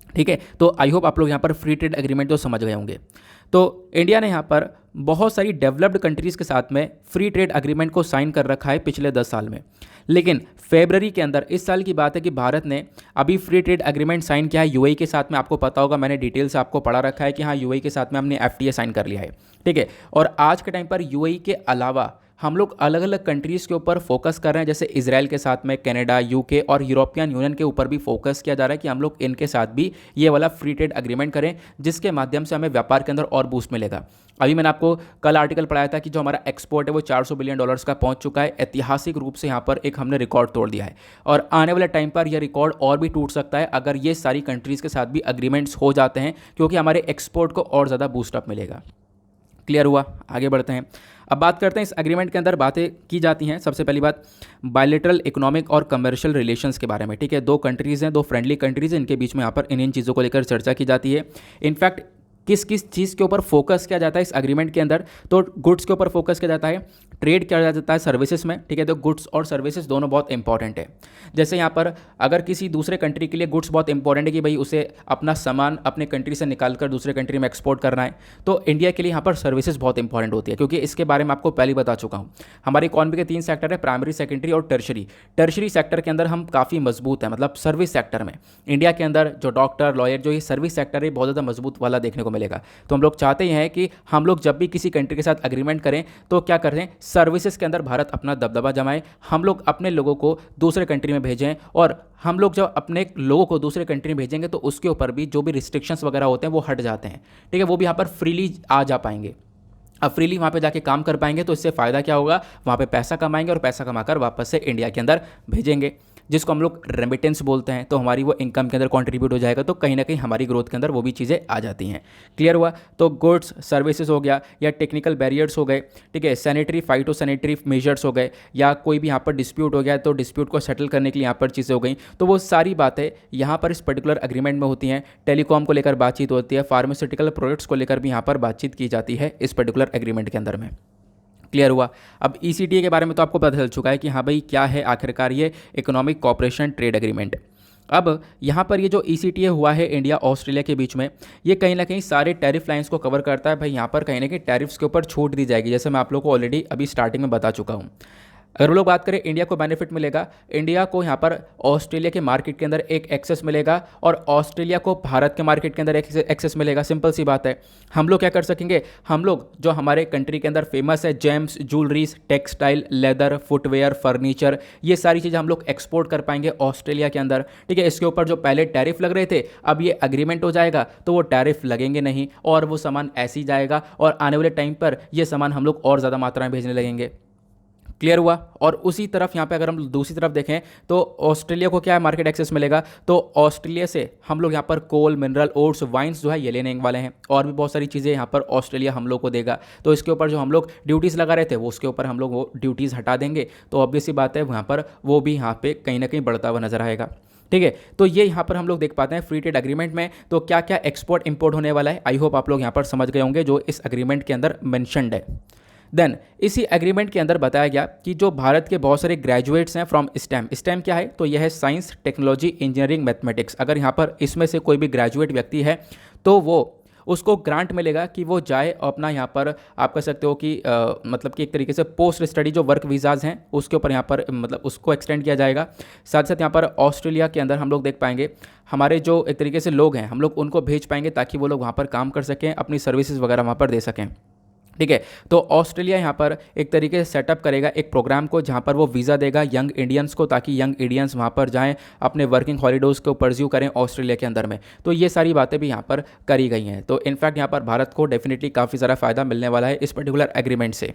Speaker 1: ठीक है, तो आई होप आप लोग यहाँ पर फ्री ट्रेड एग्रीमेंट तो समझ गए होंगे। तो इंडिया ने यहाँ पर बहुत सारी डेवलप्ड कंट्रीज़ के साथ में फ्री ट्रेड एग्रीमेंट को साइन कर रखा है पिछले 10 साल में, लेकिन फरवरी के अंदर, इस साल की बात है कि भारत ने अभी फ्री ट्रेड एग्रीमेंट साइन किया है यूएई के साथ में। आपको पता होगा, मैंने डिटेल से आपको पढ़ा रखा है कि हाँ यूएई के साथ में हमने FTA साइन कर लिया है। ठीक है, और आज के टाइम पर यूएई के अलावा हम लोग अलग अलग कंट्रीज़ के ऊपर फोकस कर रहे हैं, जैसे इजराइल के साथ में कनाडा, यूके और यूरोपियन यूनियन के ऊपर भी फोकस किया जा रहा है कि हम लोग इनके साथ भी ये वाला फ्री ट्रेड एग्रीमेंट करें, जिसके माध्यम से हमें व्यापार के अंदर और बूस्ट मिलेगा। अभी मैंने आपको कल आर्टिकल पढ़ाया था कि जो हमारा एक्सपोर्ट है वो $400 बिलियन का पहुंच चुका है। ऐतिहासिक रूप से यहाँ पर एक हमने रिकॉर्ड तोड़ दिया है और आने वाले टाइम पर यह रिकॉर्ड और भी टूट सकता है अगर ये सारी कंट्रीज़ के साथ भी अग्रीमेंट्स हो जाते हैं, क्योंकि हमारे एक्सपोर्ट को और ज़्यादा बूस्टअप मिलेगा। क्लियर हुआ? आगे बढ़ते हैं। अब बात करते हैं इस एग्रीमेंट के अंदर बातें की जाती हैं। सबसे पहली बात बायलैटरल इकोनॉमिक और कमर्शियल रिलेशंस के बारे में। ठीक है, दो कंट्रीज़ हैं, दो फ्रेंडली कंट्रीज़ हैं, इनके बीच में यहाँ पर इन चीज़ों को लेकर चर्चा की जाती है। इनफैक्ट किस किस चीज़ के ऊपर फोकस किया जाता है इस एग्रीमेंट के अंदर, तो गुड्स के ऊपर फोकस किया जाता है, ट्रेड किया जाता है सर्विसेज में। ठीक है, तो गुड्स और सर्विसेज दोनों बहुत इंपॉर्टेंट है। जैसे यहाँ पर अगर किसी दूसरे कंट्री के लिए गुड्स बहुत इंपॉर्टेंट है कि भाई उसे अपना सामान अपने कंट्री से निकाल कर दूसरे कंट्री में एक्सपोर्ट करना है, तो इंडिया के लिए यहाँ पर सर्विसेज बहुत इंपॉर्टेंट होती है, क्योंकि इसके बारे में आपको पहले ही बता चुका हूँ। हमारी इकॉनमी के 3 सेक्टर है, प्राइमरी, सेकेंडरी और टर्शरी। टर्शरी सेक्टर के अंदर हम काफ़ी मजबूत हैं, मतलब सर्विस सेक्टर में इंडिया के अंदर जो डॉक्टर, लॉयर, जो ये सर्विस सेक्टर है बहुत ज़्यादा मजबूत वाला देखने को मिलेगा। तो हम लोग चाहते हैं कि हम लोग जब भी किसी कंट्री के साथ एग्रीमेंट करें तो क्या करें, सर्विसेज के अंदर भारत अपना दबदबा जमाए, हम लोग अपने लोगों को दूसरे कंट्री में भेजें, और हम लोग जब अपने लोगों को दूसरे कंट्री में भेजेंगे तो उसके ऊपर भी जो भी रिस्ट्रिक्शंस वगैरह होते हैं वो हट जाते हैं। ठीक है, वो भी यहाँ पर फ्रीली आ जा पाएंगे। अब फ्रीली वहाँ पे जाके काम कर पाएंगे तो इससे फ़ायदा क्या होगा, वहाँ पे पैसा कमाएंगे और पैसा कमाकर वापस से इंडिया के अंदर भेजेंगे, जिसको हम लोग रेमिटेंस बोलते हैं। तो हमारी वो इनकम के अंदर कंट्रीब्यूट हो जाएगा, तो कहीं ना कहीं हमारी ग्रोथ के अंदर वो भी चीज़ें आ जाती हैं। क्लियर हुआ? तो गुड्स, सर्विसेज हो गया, या टेक्निकल बैरियर्स हो गए, ठीक है, सैनिटरी, फाइटो सैनिटरी मेजर्स हो गए, या कोई भी यहाँ पर डिस्प्यूट हो गया तो डिस्प्यूट को सेटल करने के लिए यहाँ पर चीज़ें हो गई, तो वो सारी बातें यहाँ पर इस पर्टिकुलर एग्रीमेंट में होती हैं। टेलीकॉम को लेकर बातचीत होती है, फार्मास्यूटिकल प्रोडक्ट्स को लेकर भी यहाँ पर बातचीत की जाती है इस पर्टिकुलर एग्रीमेंट के अंदर में। क्लियर हुआ? अब ECTA के बारे में तो आपको पता चल चुका है कि हाँ भाई क्या है आखिरकार ये इकोनॉमिक कोऑपरेशन ट्रेड एग्रीमेंट। अब यहाँ पर ये जो ECTA हुआ है इंडिया ऑस्ट्रेलिया के बीच में, ये कहीं ना कहीं सारे टैरिफ लाइंस को कवर करता है। भाई यहाँ पर कहीं ना कहीं टैरिफ्स के ऊपर छूट दी जाएगी, जैसे मैं आप लोगों को ऑलरेडी अभी स्टार्टिंग में बता चुका हूँ। अगर हम लोग बात करें इंडिया को बेनिफिट मिलेगा, इंडिया को यहाँ पर ऑस्ट्रेलिया के मार्केट के अंदर एक एक्सेस मिलेगा और ऑस्ट्रेलिया को भारत के मार्केट के अंदर एक एक्सेस मिलेगा। सिंपल सी बात है। हम लोग क्या कर सकेंगे, हम लोग जो हमारे कंट्री के अंदर फेमस है, James, jewelleries, textile, leather, footwear, furniture, ये सारी चीज़ें हम लोग एक्सपोर्ट कर पाएंगे ऑस्ट्रेलिया के अंदर। ठीक है, इसके ऊपर जो पहले टैरिफ लग रहे थे, अब ये अग्रीमेंट हो जाएगा तो वो टैरिफ लगेंगे नहीं और वो सामान ऐसे ही जाएगा, और आने वाले टाइम पर ये सामान हम लोग और ज़्यादा मात्रा में भेजने लगेंगे। क्लियर हुआ? और उसी तरफ यहाँ पे अगर हम दूसरी तरफ देखें तो ऑस्ट्रेलिया को क्या है, मार्केट एक्सेस मिलेगा। तो ऑस्ट्रेलिया से हम लोग यहाँ पर कोल, मिनरल, ओट्स, वाइन्स जो है ये लेने वाले हैं, और भी बहुत सारी चीज़ें यहाँ पर ऑस्ट्रेलिया हम लोग को देगा। तो इसके ऊपर जो हम लोग ड्यूटीज़ लगा रहे थे वो उसके ऊपर हम लोग वो ड्यूटीज़ हटा देंगे, तो ऑब्वियस सी बात है वहाँ पर वो भी यहाँ पे कहीं ना कहीं बढ़ता हुआ नजर आएगा। ठीक है, तो ये यहाँ पर हम लोग देख पाते हैं फ्री ट्रेड एग्रीमेंट में तो क्या क्या एक्सपोर्ट इंपोर्ट होने वाला है। आई होप आप लोग यहाँ पर समझ गए होंगे जो इस एग्रीमेंट के अंदर मैंशनड है। देन इसी एग्रीमेंट के अंदर बताया गया कि जो भारत के बहुत सारे ग्रेजुएट्स हैं फ्रॉम स्टेम। स्टेम क्या है, तो यह है साइंस, टेक्नोलॉजी, इंजीनियरिंग, मैथमेटिक्स। अगर यहाँ पर इसमें से कोई भी ग्रेजुएट व्यक्ति है तो वो उसको ग्रांट मिलेगा कि वो जाए अपना यहाँ पर आप कह सकते हो कि मतलब कि एक तरीके से पोस्ट स्टडी जो वर्क वीज़ाज़ हैं उसके ऊपर यहाँ पर मतलब उसको एक्सटेंड किया जाएगा। साथ साथ यहाँ पर ऑस्ट्रेलिया के अंदर हम लोग देख पाएंगे हमारे जो एक तरीके से लोग हैं हम लोग उनको भेज पाएंगे ताकि वो लोग वहाँ पर काम कर सकें, अपनी सर्विसेज वगैरह वहाँ पर दे सकें। ठीक है, तो ऑस्ट्रेलिया यहाँ पर एक तरीके से सेटअप करेगा एक प्रोग्राम को जहाँ पर वो वीज़ा देगा यंग इंडियंस को, ताकि यंग इंडियंस वहाँ पर जाएं अपने वर्किंग हॉलीडेज़ को परस्यू करें ऑस्ट्रेलिया के अंदर में। तो ये सारी बातें भी यहाँ पर करी गई हैं। तो इनफैक्ट यहाँ पर भारत को डेफिनेटली काफ़ी ज़्यादा फ़ायदा मिलने वाला है इस पर्टिकुलर एग्रीमेंट से।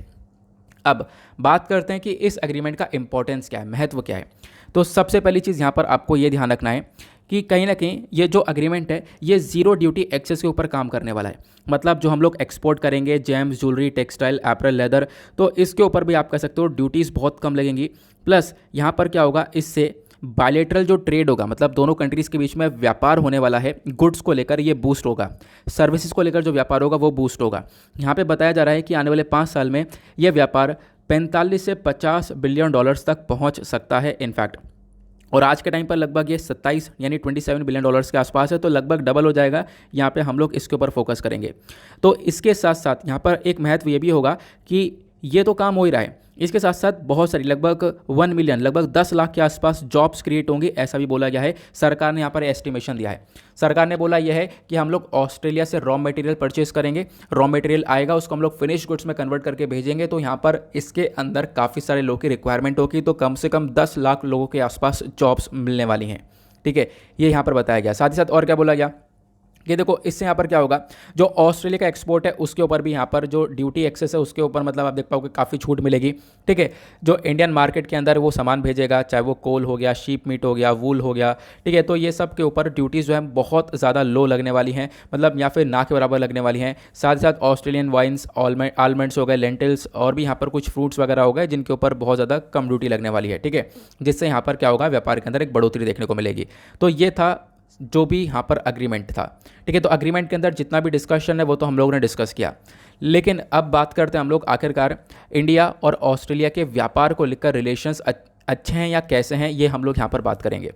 Speaker 1: अब बात करते हैं कि इस एग्रीमेंट का इंपॉर्टेंस क्या है, महत्व क्या है। तो सबसे पहली चीज़ यहाँ पर आपको ये ध्यान रखना है कि कहीं ना कहीं ये जो एग्रीमेंट है ये ज़ीरो ड्यूटी एक्सेस के ऊपर काम करने वाला है। मतलब जो हम लोग एक्सपोर्ट करेंगे James, jewellery, textile, apparel, leather, तो इसके ऊपर भी आप कह सकते हो ड्यूटीज़ बहुत कम लगेंगी। प्लस यहाँ पर क्या होगा, इससे बायलैटरल जो ट्रेड होगा, मतलब दोनों कंट्रीज़ के बीच में व्यापार होने वाला है गुड्स को लेकर, ये बूस्ट होगा। सर्विसेज को लेकर जो व्यापार होगा वो बूस्ट होगा। यहाँ पे बताया जा रहा है कि आने वाले 5 साल में यह व्यापार 45 से 50 बिलियन डॉलर्स तक पहुँच सकता है इनफैक्ट। और आज के टाइम पर लगभग ये 27 यानी 27 बिलियन डॉलर्स के आसपास है, तो लगभग डबल हो जाएगा। यहाँ पे हम लोग इसके ऊपर फोकस करेंगे। तो इसके साथ साथ यहाँ पर एक महत्व ये भी होगा कि ये तो काम हो ही रहा है, इसके साथ साथ बहुत सारी लगभग 1 मिलियन लगभग 10 लाख के आसपास जॉब्स क्रिएट होंगी, ऐसा भी बोला गया है। सरकार ने यहाँ पर एस्टिमेशन दिया है। सरकार ने बोला यह है कि हम लोग ऑस्ट्रेलिया से रॉ मटेरियल परचेस करेंगे, रॉ मटेरियल आएगा, उसको हम लोग फिनिश गुड्स में कन्वर्ट करके भेजेंगे, तो यहाँ पर इसके अंदर काफ़ी सारे लोगों की रिक्वायरमेंट होगी, तो कम से कम 10 लाख लोगों के आसपास जॉब्स मिलने वाली हैं। ठीक है, ये यहाँ पर बताया गया। साथ ही साथ और क्या बोला गया कि देखो इससे यहाँ पर क्या होगा, जो ऑस्ट्रेलिया का एक्सपोर्ट है उसके ऊपर भी यहाँ पर जो ड्यूटी एक्सेस है उसके ऊपर मतलब आप देख पाओगे काफ़ी छूट मिलेगी। ठीक है, जो इंडियन मार्केट के अंदर वो सामान भेजेगा, चाहे वो कोल हो गया, शीप मीट हो गया, वूल हो गया, ठीक है, तो ये सब के ऊपर ड्यूटीज़ जो है बहुत ज़्यादा लो लगने वाली हैं, मतलब या फिर ना के बराबर लगने वाली हैं। साथ ही साथ ऑस्ट्रेलियन वाइन्स, आलमंड्स हो गए, लेंटिल्स और भी यहाँ पर कुछ फ्रूट्स वगैरह हो गए जिनके ऊपर बहुत ज़्यादा कम ड्यूटी लगने वाली है। ठीक है, जिससे यहाँ पर क्या होगा, व्यापार के अंदर एक बढ़ोतरी देखने को मिलेगी। तो ये था जो भी यहाँ पर अग्रीमेंट था। ठीक है, तो अग्रीमेंट के अंदर जितना भी डिस्कशन है वो तो हम लोगों ने डिस्कस किया, लेकिन अब बात करते हैं हम लोग आखिरकार इंडिया और ऑस्ट्रेलिया के व्यापार को लेकर रिलेशंस अच्छे हैं या कैसे हैं, ये हम लोग यहाँ पर बात करेंगे।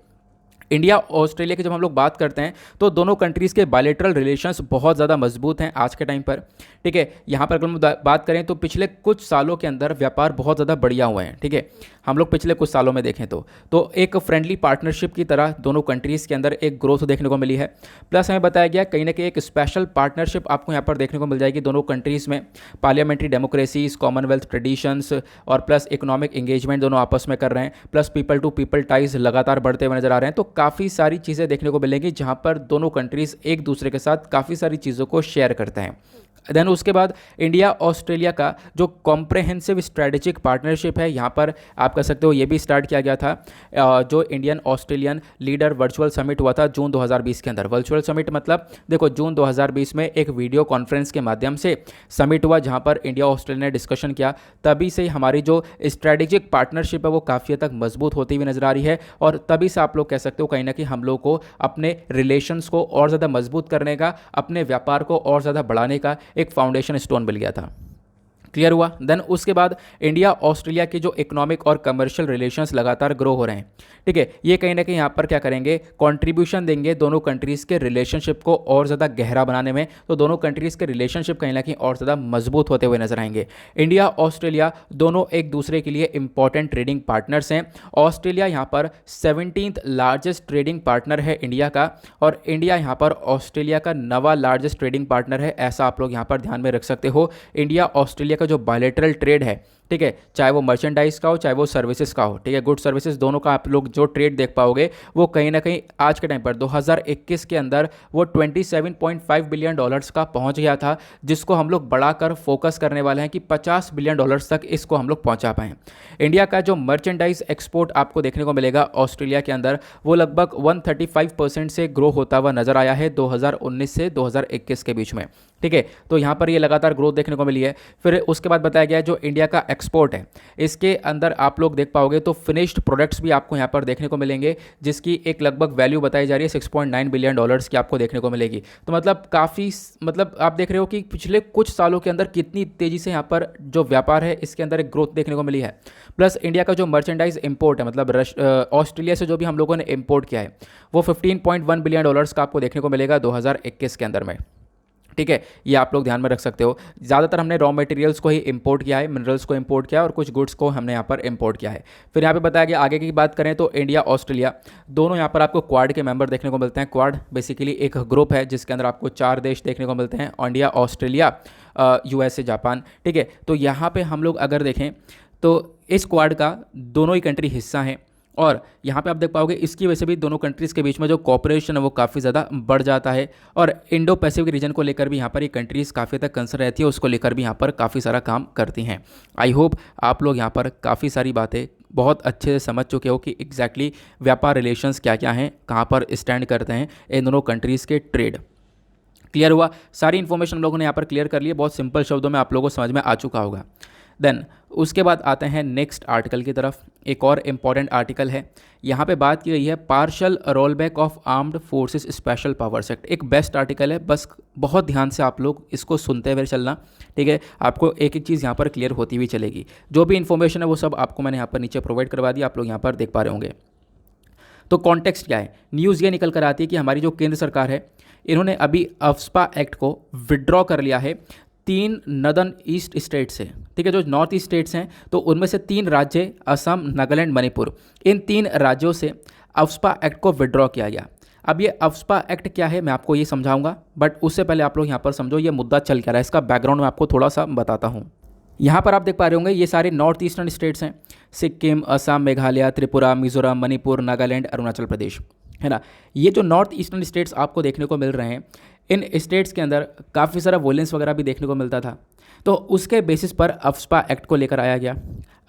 Speaker 1: इंडिया ऑस्ट्रेलिया की जब हम लोग बात करते हैं तो दोनों कंट्रीज़ के बायलैटरल रिलेशंस बहुत ज़्यादा मजबूत हैं आज के टाइम पर। ठीक है, यहाँ पर अगर हम बात करें तो पिछले कुछ सालों के अंदर व्यापार बहुत ज़्यादा बढ़िया हुए हैं। ठीक है, हम लोग पिछले कुछ सालों में देखें तो एक फ्रेंडली पार्टनरशिप की तरह दोनों कंट्रीज़ के अंदर एक ग्रोथ देखने को मिली है। प्लस हमें बताया गया कहीं ना कहीं एक स्पेशल पार्टनरशिप आपको यहाँ पर देखने को मिल जाएगी दोनों कंट्रीज़ में। पार्लियामेंट्री डेमोक्रेसीज, कॉमनवेल्थ ट्रेडिशंस और प्लस इकोनॉमिक एंगेजमेंट दोनों आपस में कर रहे हैं, plus people to people ties लगातार बढ़ते हुए नजर आ रहे हैं। तो काफ़ी सारी चीज़ें देखने को मिलेंगी जहाँ पर दोनों कंट्रीज़ एक दूसरे के साथ काफ़ी सारी चीज़ों को शेयर करते हैं। देन उसके बाद इंडिया ऑस्ट्रेलिया का जो कॉम्प्रहेंसिव स्ट्रेटेजिक पार्टनरशिप है, यहाँ पर आप कह सकते हो ये भी स्टार्ट किया गया था। जो Indian Australian leader virtual summit हुआ था जून 2020 के अंदर। वर्चुअल समिट मतलब देखो जून 2020 में एक वीडियो कॉन्फ्रेंस के माध्यम से समिट हुआ जहाँ पर इंडिया ऑस्ट्रेलिया ने डिस्कशन किया। तभी से हमारी जो स्ट्रेटेजिक पार्टनरशिप है वो काफ़ी हद तक मजबूत होती हुई नजर आ रही है, और तभी से आप लोग कह सकते हो कहीं ना कहीं हम लोग को अपने रिलेशंस को और ज़्यादा मजबूत करने का, अपने व्यापार को और ज़्यादा बढ़ाने का एक फाउंडेशन स्टोन मिल गया था। क्लियर हुआ। देन उसके बाद इंडिया ऑस्ट्रेलिया के जो इकोनॉमिक और कमर्शियल रिलेशंस लगातार ग्रो हो रहे हैं। ठीक है, ये कहीं ना कहीं यहाँ पर क्या करेंगे, कंट्रीब्यूशन देंगे दोनों कंट्रीज़ के रिलेशनशिप को और ज़्यादा गहरा बनाने में। तो दोनों कंट्रीज़ के रिलेशनशिप कहीं ना कहीं और ज़्यादा मजबूत होते हुए नजर आएंगे। इंडिया ऑस्ट्रेलिया दोनों एक दूसरे के लिए इंपॉर्टेंट ट्रेडिंग पार्टनर्स हैं। ऑस्ट्रेलिया यहाँ पर 17th लार्जेस्ट ट्रेडिंग पार्टनर है इंडिया का, और इंडिया यहाँ पर ऑस्ट्रेलिया का 9वां लार्जेस्ट ट्रेडिंग पार्टनर है। ऐसा आप लोग यहाँ पर ध्यान में रख सकते हो। इंडिया ऑस्ट्रेलिया जो बायलैटरल ट्रेड है, ठीक है, चाहे वो मर्चेंडाइज का हो चाहे वो सर्विसेज का हो, ठीक है, गुड सर्विसेज दोनों का आप लोग जो ट्रेड देख पाओगे वो कहीं ना कहीं आज के टाइम पर 2021 के अंदर वो $27.5 बिलियन का पहुंच गया था, जिसको हम लोग बढ़ाकर फोकस करने वाले हैं कि $50 बिलियन तक इसको हम लोग पहुंचा पाएं। इंडिया का जो मर्चेंडाइज एक्सपोर्ट आपको देखने को मिलेगा ऑस्ट्रेलिया के अंदर वो लगभग 135% से ग्रो होता हुआ नजर आया है 2019 से 2021 के बीच में। ठीक है, तो यहाँ पर ये लगातार ग्रोथ देखने को मिली है। फिर उसके बाद बताया गया जो इंडिया का एक्सपोर्ट है इसके अंदर आप लोग देख पाओगे तो फिनिश्ड प्रोडक्ट्स भी आपको यहाँ पर देखने को मिलेंगे, जिसकी एक लगभग वैल्यू बताई जा रही है $6.9 बिलियन की आपको देखने को मिलेगी। तो मतलब काफ़ी आप देख रहे हो कि पिछले कुछ सालों के अंदर कितनी तेज़ी से यहाँ पर जो व्यापार है इसके अंदर एक ग्रोथ देखने को मिली है। प्लस इंडिया का जो मर्चेंडाइज इंपोर्ट है, मतलब ऑस्ट्रेलिया से जो भी हम लोगों ने इंपोर्ट किया है वो $15.1 बिलियन का आपको देखने को मिलेगा 2021 के अंदर में। ठीक है, ये आप लोग ध्यान में रख सकते हो। ज़्यादातर हमने रॉ मटेरियल्स को ही इंपोर्ट किया है, मिनरल्स को इंपोर्ट किया है और कुछ गुड्स को हमने यहाँ पर इंपोर्ट किया है। फिर यहाँ पे बताया गया आगे की बात करें तो इंडिया ऑस्ट्रेलिया दोनों यहाँ पर आपको क्वाड के मेंबर देखने को मिलते हैं। क्वाड बेसिकली एक ग्रुप है जिसके अंदर आपको 4 देश देखने को मिलते हैं, इंडिया, ऑस्ट्रेलिया, USA, जापान। ठीक है, तो यहाँ पर हम लोग अगर देखें तो इस क्वाड का दोनों ही कंट्री हिस्सा हैं, और यहाँ पे आप देख पाओगे इसकी वजह से भी दोनों कंट्रीज़ के बीच में जो कॉपरेशन है वो काफ़ी ज़्यादा बढ़ जाता है, और इंडो पैसिफिक रीजन को लेकर भी यहाँ पर ये कंट्रीज़ काफ़ी तक कंसर्न रहती है, उसको लेकर भी यहाँ पर काफ़ी सारा काम करती हैं। आई होप आप लोग यहाँ पर काफ़ी सारी बातें बहुत अच्छे से समझ चुके हो कि एग्जैक्टली व्यापार रिलेशंस क्या क्या हैं, कहाँ पर स्टैंड करते हैं इन दोनों कंट्रीज़ के ट्रेड। क्लियर हुआ? सारी इन्फॉर्मेशन हम लोगों ने यहाँ पर क्लियर कर ली है, बहुत सिंपल शब्दों में आप लोगों को समझ में आ चुका होगा। देन उसके बाद आते हैं नेक्स्ट आर्टिकल की तरफ। एक और इम्पॉर्टेंट आर्टिकल है, यहाँ पे बात की गई है partial rollback of armed forces special powers act. एक बेस्ट आर्टिकल है, बस बहुत ध्यान से आप लोग इसको सुनते हुए चलना। ठीक है, आपको एक एक चीज़ यहाँ पर क्लियर होती हुई चलेगी। जो भी इन्फॉर्मेशन है वो सब आपको मैंने यहाँ पर नीचे प्रोवाइड करवा दी, आप लोग यहाँ पर देख पा रहे होंगे। तो कॉन्टेक्स्ट क्या है, न्यूज़ ये निकल कर आती है कि हमारी जो केंद्र सरकार है इन्होंने अभी अफ्स्पा एक्ट को विड्रॉ कर लिया है 3 नॉर्दर्न ईस्ट स्टेट से। ठीक है, जो नॉर्थ ईस्ट स्टेट्स हैं, तो उनमें से 3 राज्य असम, नागालैंड, मणिपुर, इन 3 राज्यों से अफ्स्पा एक्ट को विड्रॉ किया गया। अब ये अफ्स्पा एक्ट क्या है मैं आपको ये समझाऊंगा, बट उससे पहले आप लोग यहाँ पर समझो ये मुद्दा चल क्या रहा है, इसका बैकग्राउंड मैं आपको थोड़ा सा बताता हूँ। यहाँ पर आप देख पा रहे होंगे ये सारे नॉर्थ ईस्टर्न स्टेट्स हैं, सिक्किम, असम, मेघालय, त्रिपुरा, मिजोरम, मणिपुर, नागालैंड, अरुणाचल प्रदेश, है ना। ये जो नॉर्थ ईस्टर्न स्टेट्स आपको देखने को मिल रहे हैं, इन स्टेट्स के अंदर काफ़ी सारा वोलेंस वगैरह भी देखने को मिलता था, तो उसके बेसिस पर अफ्स्पा एक्ट को लेकर आया गया।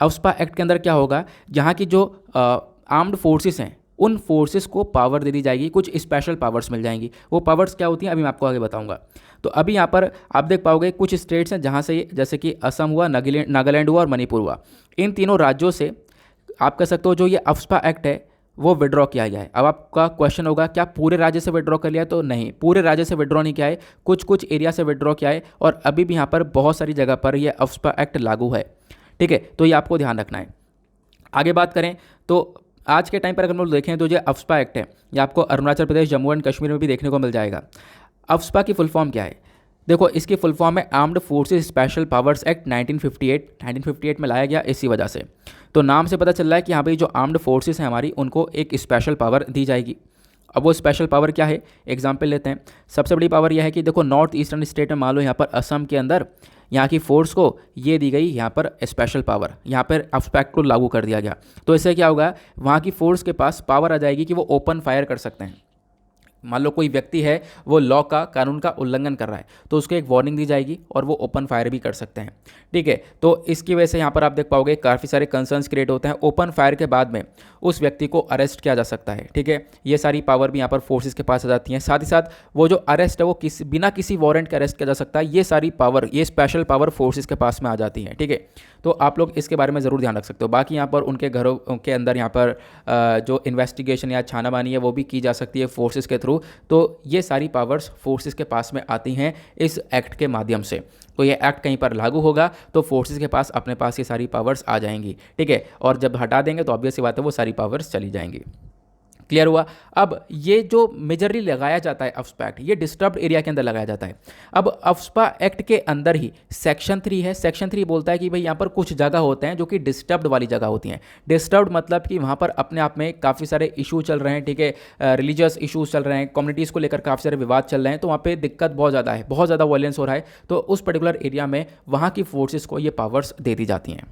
Speaker 1: अफ्स्पा एक्ट के अंदर क्या होगा, जहाँ की जो आर्म्ड फोर्सेस हैं उन फोर्सेस को पावर दे दी जाएगी, कुछ स्पेशल पावर्स मिल जाएंगी। वो पावर्स क्या होती हैं अभी मैं आपको आगे बताऊंगा। तो अभी यहाँ पर आप देख पाओगे कुछ स्टेट्स हैं जहाँ से, जैसे कि असम हुआ, नागालैंड हुआ और मणिपुर हुआ, इन तीनों राज्यों से आप कह सकते हो जो ये अफ्स्पा एक्ट है वो विड्रॉ किया गया है। अब आपका क्वेश्चन होगा क्या पूरे राज्य से विड्रॉ कर लिया है, तो नहीं, पूरे राज्य से विड्रॉ नहीं किया है, कुछ कुछ एरिया से विड्रॉ किया है, और अभी भी यहाँ पर बहुत सारी जगह पर यह अफ्स्पा एक्ट लागू है। ठीक है, तो ये आपको ध्यान रखना है। आगे बात करें तो आज के टाइम पर अगर हम लोग देखें तो जो अफ्स्पा एक्ट है ये आपको अरुणाचल प्रदेश, जम्मू एंड कश्मीर में भी देखने को मिल जाएगा। अफ्स्पा की फुल फॉर्म क्या है, देखो इसकी फुल फॉर्म है armed forces special powers act 1958 में लाया गया इसी वजह से। तो नाम से पता चल रहा है कि यहाँ पर जो आर्म्ड फोर्सेस हैं हमारी, उनको एक स्पेशल पावर दी जाएगी। अब वो स्पेशल पावर क्या है, एग्जाम्पल लेते हैं। सबसे बड़ी पावर यह है कि देखो नॉर्थ ईस्टर्न स्टेट में मान लो यहाँ पर असम के अंदर यहाँ की फोर्स को ये दी गई यहाँ पर स्पेशल पावर, यहाँ पर अफ्स्पा एक्ट को लागू कर दिया गया। तो इससे क्या होगा, वहाँ की फोर्स के पास पावर आ जाएगी कि वो ओपन फायर कर सकते हैं। मान लो कोई व्यक्ति है वो लॉ का, कानून का उल्लंघन कर रहा है, तो उसको एक वार्निंग दी जाएगी और वो ओपन फायर भी कर सकते हैं। ठीक है, तो इसकी वजह से यहाँ पर आप देख पाओगे काफ़ी सारे कंसर्न्स क्रिएट होते हैं। ओपन फायर के बाद में उस व्यक्ति को अरेस्ट किया जा सकता है। ठीक है, ये सारी पावर भी यहाँ पर फोर्सेस के पास आ जाती हैं। साथ ही साथ वो जो अरेस्ट है वो बिना किसी वारंट के अरेस्ट किया जा सकता है। ये सारी पावर, ये स्पेशल पावर फोर्सेस के पास में आ जाती है। ठीक है, तो आप लोग इसके बारे में ज़रूर ध्यान रख सकते हो। बाकी यहाँ पर उनके घरों के अंदर यहाँ पर जो इन्वेस्टिगेशन या छानामानी है वो भी की जा सकती है फोर्सेस के थ्रू। तो ये सारी पावर्स फोर्सेस के पास में आती हैं इस एक्ट के माध्यम से। तो ये एक्ट कहीं पर लागू होगा तो फोर्सेस के पास अपने पास ये सारी पावर्स आ जाएंगी। ठीक है, और जब हटा देंगे तो ऑब्वियस सी बात है वो सारी पावर्स चली जाएंगी। क्लियर हुआ। अब ये जो मेजरली लगाया जाता है अफ्स्पा एक्ट, ये डिस्टर्ब्ड एरिया के अंदर लगाया जाता है। अब अफ्स्पा एक्ट के अंदर ही सेक्शन 3 है। सेक्शन 3 बोलता है कि भाई यहाँ पर कुछ जगह होते हैं जो कि डिस्टर्ब्ड वाली जगह होती हैं। डिस्टर्ब्ड मतलब कि वहाँ पर अपने आप में काफ़ी सारे इशू चल रहे हैं। ठीक है, रिलीजियस इशूज़ चल रहे हैं, कम्युनिटीज़ को लेकर काफ़ी सारे विवाद चल रहे हैं, तो वहाँ पर दिक्कत बहुत ज़्यादा है, बहुत ज़्यादा वायलेंस हो रहा है। तो उस पर्टिकुलर एरिया में वहाँ की फोर्सेस को ये पावर्स दे दी जाती हैं।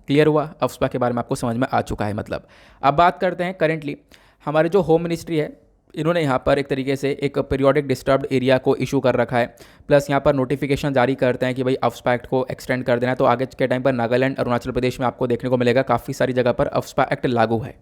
Speaker 1: क्लियर हुआ, अफ्स्पा के बारे में आपको समझ में आ चुका है मतलब। अब बात करते हैं करेंटली हमारे जो होम मिनिस्ट्री है, इन्होंने यहाँ पर एक तरीके से एक पीरियोडिक डिस्टर्ब्ड एरिया को इशू कर रखा है, प्लस यहाँ पर नोटिफिकेशन जारी करते हैं कि भाई अफ्स्पा एक्ट को एक्सटेंड कर देना है। तो आगे के टाइम पर नागालैंड, अरुणाचल प्रदेश में आपको देखने को मिलेगा काफ़ी सारी जगह पर अफ्स्पा एक्ट लागू है।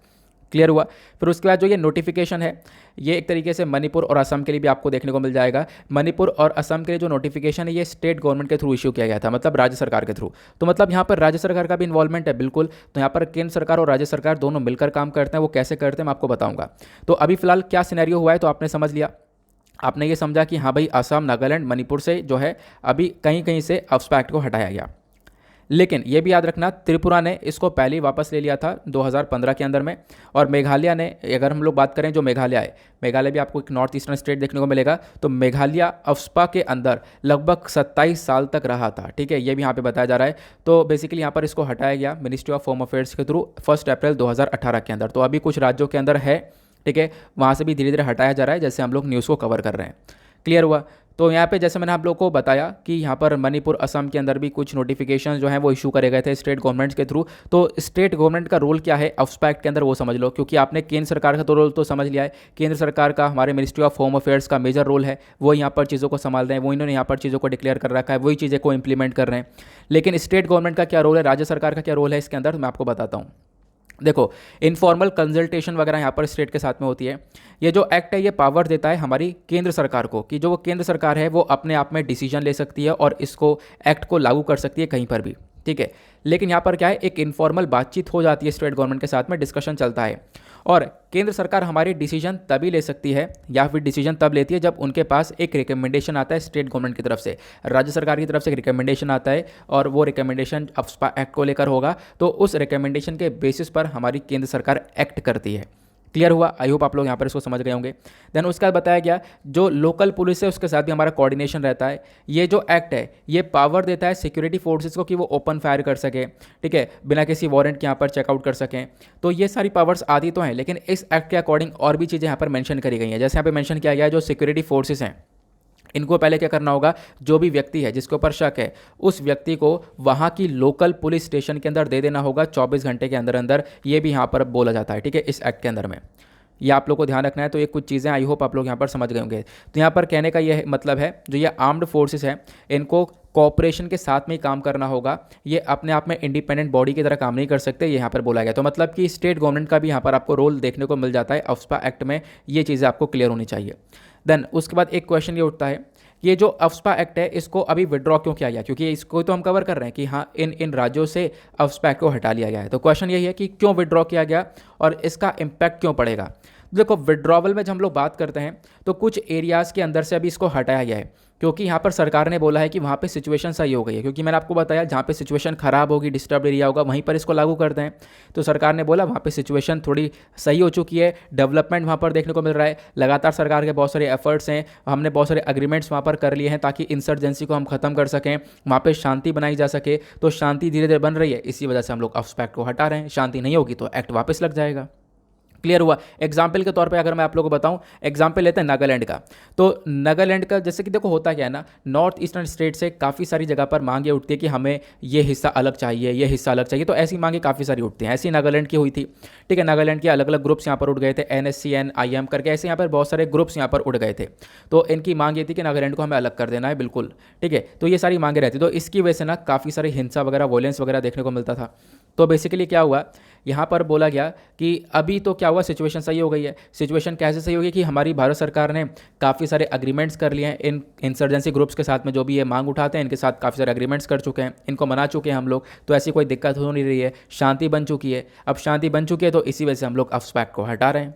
Speaker 1: क्लियर हुआ। फिर उसके बाद जो ये नोटिफिकेशन है ये एक तरीके से मणिपुर और असम के लिए भी आपको देखने को मिल जाएगा। मणिपुर और असम के लिए जो नोटिफिकेशन है ये स्टेट गवर्नमेंट के थ्रू इशू किया गया था, मतलब राज्य सरकार के थ्रू। तो मतलब यहाँ पर राज्य सरकार का भी इन्वॉल्वमेंट है बिल्कुल। तो यहाँ पर केंद्र सरकार और राज्य सरकार दोनों मिलकर काम करते हैं। वो कैसे करते हैं मैं आपको बताऊँगा। तो अभी फिलहाल क्या सिनेरियो हुआ है तो आपने समझ लिया। आपने ये समझा कि हाँ भाई असम, नागालैंड, मणिपुर से जो है अभी कहीं कहीं से अफ्स्पा एक्ट को हटाया गया। लेकिन ये भी याद रखना त्रिपुरा ने इसको पहले ही वापस ले लिया था 2015 के अंदर में। और मेघालय ने, अगर हम लोग बात करें जो मेघालय है, मेघालय भी आपको एक नॉर्थ ईस्टर्न स्टेट देखने को मिलेगा। तो मेघालय अफ्स्पा के अंदर लगभग 27 साल तक रहा था। ठीक है, ये भी यहाँ पे बताया जा रहा है। तो बेसिकली यहाँ पर इसको हटाया गया मिनिस्ट्री ऑफ होम अफेयर्स के थ्रू 1 अप्रैल 2018 के अंदर। तो अभी कुछ राज्यों के अंदर है, ठीक है, वहाँ से भी धीरे धीरे हटाया जा रहा है, जैसे हम लोग न्यूज़ को कवर कर रहे हैं। क्लियर हुआ। तो यहाँ पे जैसे मैंने आप लोग को बताया कि यहाँ पर मणिपुर, असम के अंदर भी कुछ नोटिफिकेशन जो हैं वो इशू करे गए थे स्टेट गवर्नमेंट्स के थ्रू। तो स्टेट गवर्नमेंट का रोल क्या है अफ्स्पा एक्ट के अंदर वो समझ लो, क्योंकि आपने केंद्र सरकार का तो रोल तो समझ लिया है। केंद्र सरकार का, हमारे मिनिस्ट्री ऑफ होम अफेयर्स का मेजर रोल है, वो यहाँ पर चीज़ों को संभाल रहे हैं, वो इन्होंने यहाँ पर चीज़ों को डिक्लेयर कर रखा है, वही चीज़ें को इंप्लीमेंट कर रहे हैं। लेकिन स्टेट गवर्नमेंट का क्या रोल है, राज्य सरकार का क्या रोल है इसके अंदर, मैं आपको बताता हूँ। देखो, इनफॉर्मल कंसल्टेशन वगैरह यहाँ पर स्टेट के साथ में होती है। ये जो एक्ट है ये पावर देता है हमारी केंद्र सरकार को कि जो वो केंद्र सरकार है वो अपने आप में डिसीजन ले सकती है और इसको एक्ट को लागू कर सकती है कहीं पर भी। ठीक है, लेकिन यहाँ पर क्या है, एक इनफॉर्मल बातचीत हो जाती है स्टेट गवर्नमेंट के साथ में, डिस्कशन चलता है। और केंद्र सरकार हमारी डिसीजन तभी ले सकती है या फिर डिसीजन तब लेती है जब उनके पास एक रिकमेंडेशन आता है स्टेट गवर्नमेंट की तरफ से, राज्य सरकार की तरफ से एक रिकमेंडेशन आता है और वो रिकमेंडेशन अफ्स्पा एक्ट को लेकर होगा। तो उस रिकमेंडेशन के बेसिस पर हमारी केंद्र सरकार एक्ट करती है। क्लियर हुआ? आई होप आप लोग यहाँ पर इसको समझ गए होंगे। देन उसके बाद बताया गया जो लोकल पुलिस है उसके साथ भी हमारा कोऑर्डिनेशन रहता है। ये जो एक्ट है ये पावर देता है सिक्योरिटी फोर्सेस को कि वो ओपन फायर कर सके, ठीक है, बिना किसी वारंट के यहाँ पर चेकआउट कर सकें। तो ये सारी पावर्स आती तो हैं, लेकिन इस एक्ट के अकॉर्डिंग और भी चीज़ें यहाँ पर मेंशन करी गई हैं। जैसे यहाँ पे मेंशन किया गया है जो सिक्योरिटी फोर्सेस हैं इनको पहले क्या करना होगा, जो भी व्यक्ति है जिसके ऊपर शक है उस व्यक्ति को वहाँ की लोकल पुलिस स्टेशन के अंदर दे देना होगा 24 घंटे के अंदर अंदर। ये भी यहाँ पर बोला जाता है, ठीक है, इस एक्ट के अंदर में। ये आप लोग को ध्यान रखना है। तो ये कुछ चीज़ें आई होप आप लोग यहाँ पर समझ गए होंगे। तो यहाँ पर कहने का ये मतलब है जो ये आर्म्ड फोर्सेस है इनको कोऑपरेशन के साथ में ही काम करना होगा। ये अपने आप में इंडिपेंडेंट बॉडी की तरह काम नहीं कर सकते, ये यहाँ पर बोला गया। तो मतलब कि स्टेट गवर्नमेंट का भी यहाँ पर आपको रोल देखने को मिल जाता है अफ्स्पा एक्ट में। ये चीज़ें आपको क्लियर होनी चाहिए। देन उसके बाद एक क्वेश्चन ये उठता है, ये जो अफ्स्पा एक्ट है इसको अभी विड्रॉ क्यों किया गया? क्योंकि इसको तो हम कवर कर रहे हैं कि हाँ इन राज्यों से अफ्स्पा एक्ट को हटा लिया गया है। तो क्वेश्चन यही है कि क्यों विड्रॉ किया गया और इसका इम्पैक्ट क्यों पड़ेगा। देखो विड्रॉवल में जब हम लोग बात करते हैं तो कुछ एरियाज़ के अंदर से अभी इसको हटाया गया है, क्योंकि यहाँ पर सरकार ने बोला है कि वहाँ पे सिचुएशन सही हो गई है। क्योंकि मैंने आपको बताया जहाँ पे सिचुएशन ख़राब होगी, डिस्टर्ब एरिया होगा, वहीं पर इसको लागू करते हैं। तो सरकार ने बोला वहाँ पे सिचुएशन थोड़ी सही हो चुकी है, डेवलपमेंट वहाँ पर देखने को मिल रहा है। लगातार सरकार के बहुत सारे एफर्ट्स हैं, हमने बहुत सारे एग्रीमेंट्स वहाँ पर कर लिए हैं ताकि इंसर्जेंसी को हम खत्म कर सकें, वहाँ पर शांति बनाई जा सके। तो शांति धीरे धीरे बन रही है, इसी वजह से हम लोग अफ्स्पा एक्ट को हटा रहे हैं। शांति नहीं होगी तो एक्ट वापस लग जाएगा। क्लियर हुआ? एग्जाम्पल के तौर पे अगर मैं आप लोगों को बताऊं, एग्जाम्पल लेते हैं नागालैंड का। तो नागालैंड का जैसे कि देखो होता क्या है ना, नॉर्थ ईस्टर्न स्टेट से काफ़ी सारी जगह पर मांगे उठती है कि हमें ये हिस्सा अलग चाहिए, ये हिस्सा अलग चाहिए। तो ऐसी मांगे काफ़ी सारी उठती हैं। ऐसी नागालैंड की हुई थी, ठीक है। नागालैंड के अलग अलग ग्रुप्स यहाँ पर उठ गए थे, NSCN IM करके ऐसे यहाँ पर बहुत सारे ग्रुप्स यहाँ पर उठ गए थे। तो इनकी मांग ये थी कि नागालैंड को हमें अलग कर देना है, बिल्कुल, ठीक है। तो ये सारी मांगे रहती। तो इसकी वजह से ना काफ़ी सारी हिंसा वगैरह, वॉयलेंस वगैरह देखने को मिलता था। तो बेसिकली क्या हुआ, यहाँ पर बोला गया कि अभी तो क्या हुआ, सिचुएशन सही हो गई है। सिचुएशन कैसे सही होगी कि हमारी भारत सरकार ने काफ़ी सारे एग्रीमेंट्स कर लिए हैं इन इंसर्जेंसी ग्रुप्स के साथ में, जो भी ये मांग उठाते हैं इनके साथ काफ़ी सारे एग्रीमेंट्स कर चुके हैं, इनको मना चुके हैं हम लोग। तो ऐसी कोई दिक्कत हो नहीं रही है, शांति बन चुकी है। अब शांति बन चुकी है तो इसी वजह से हम लोग अफ्स्पा एक्ट को हटा रहे हैं।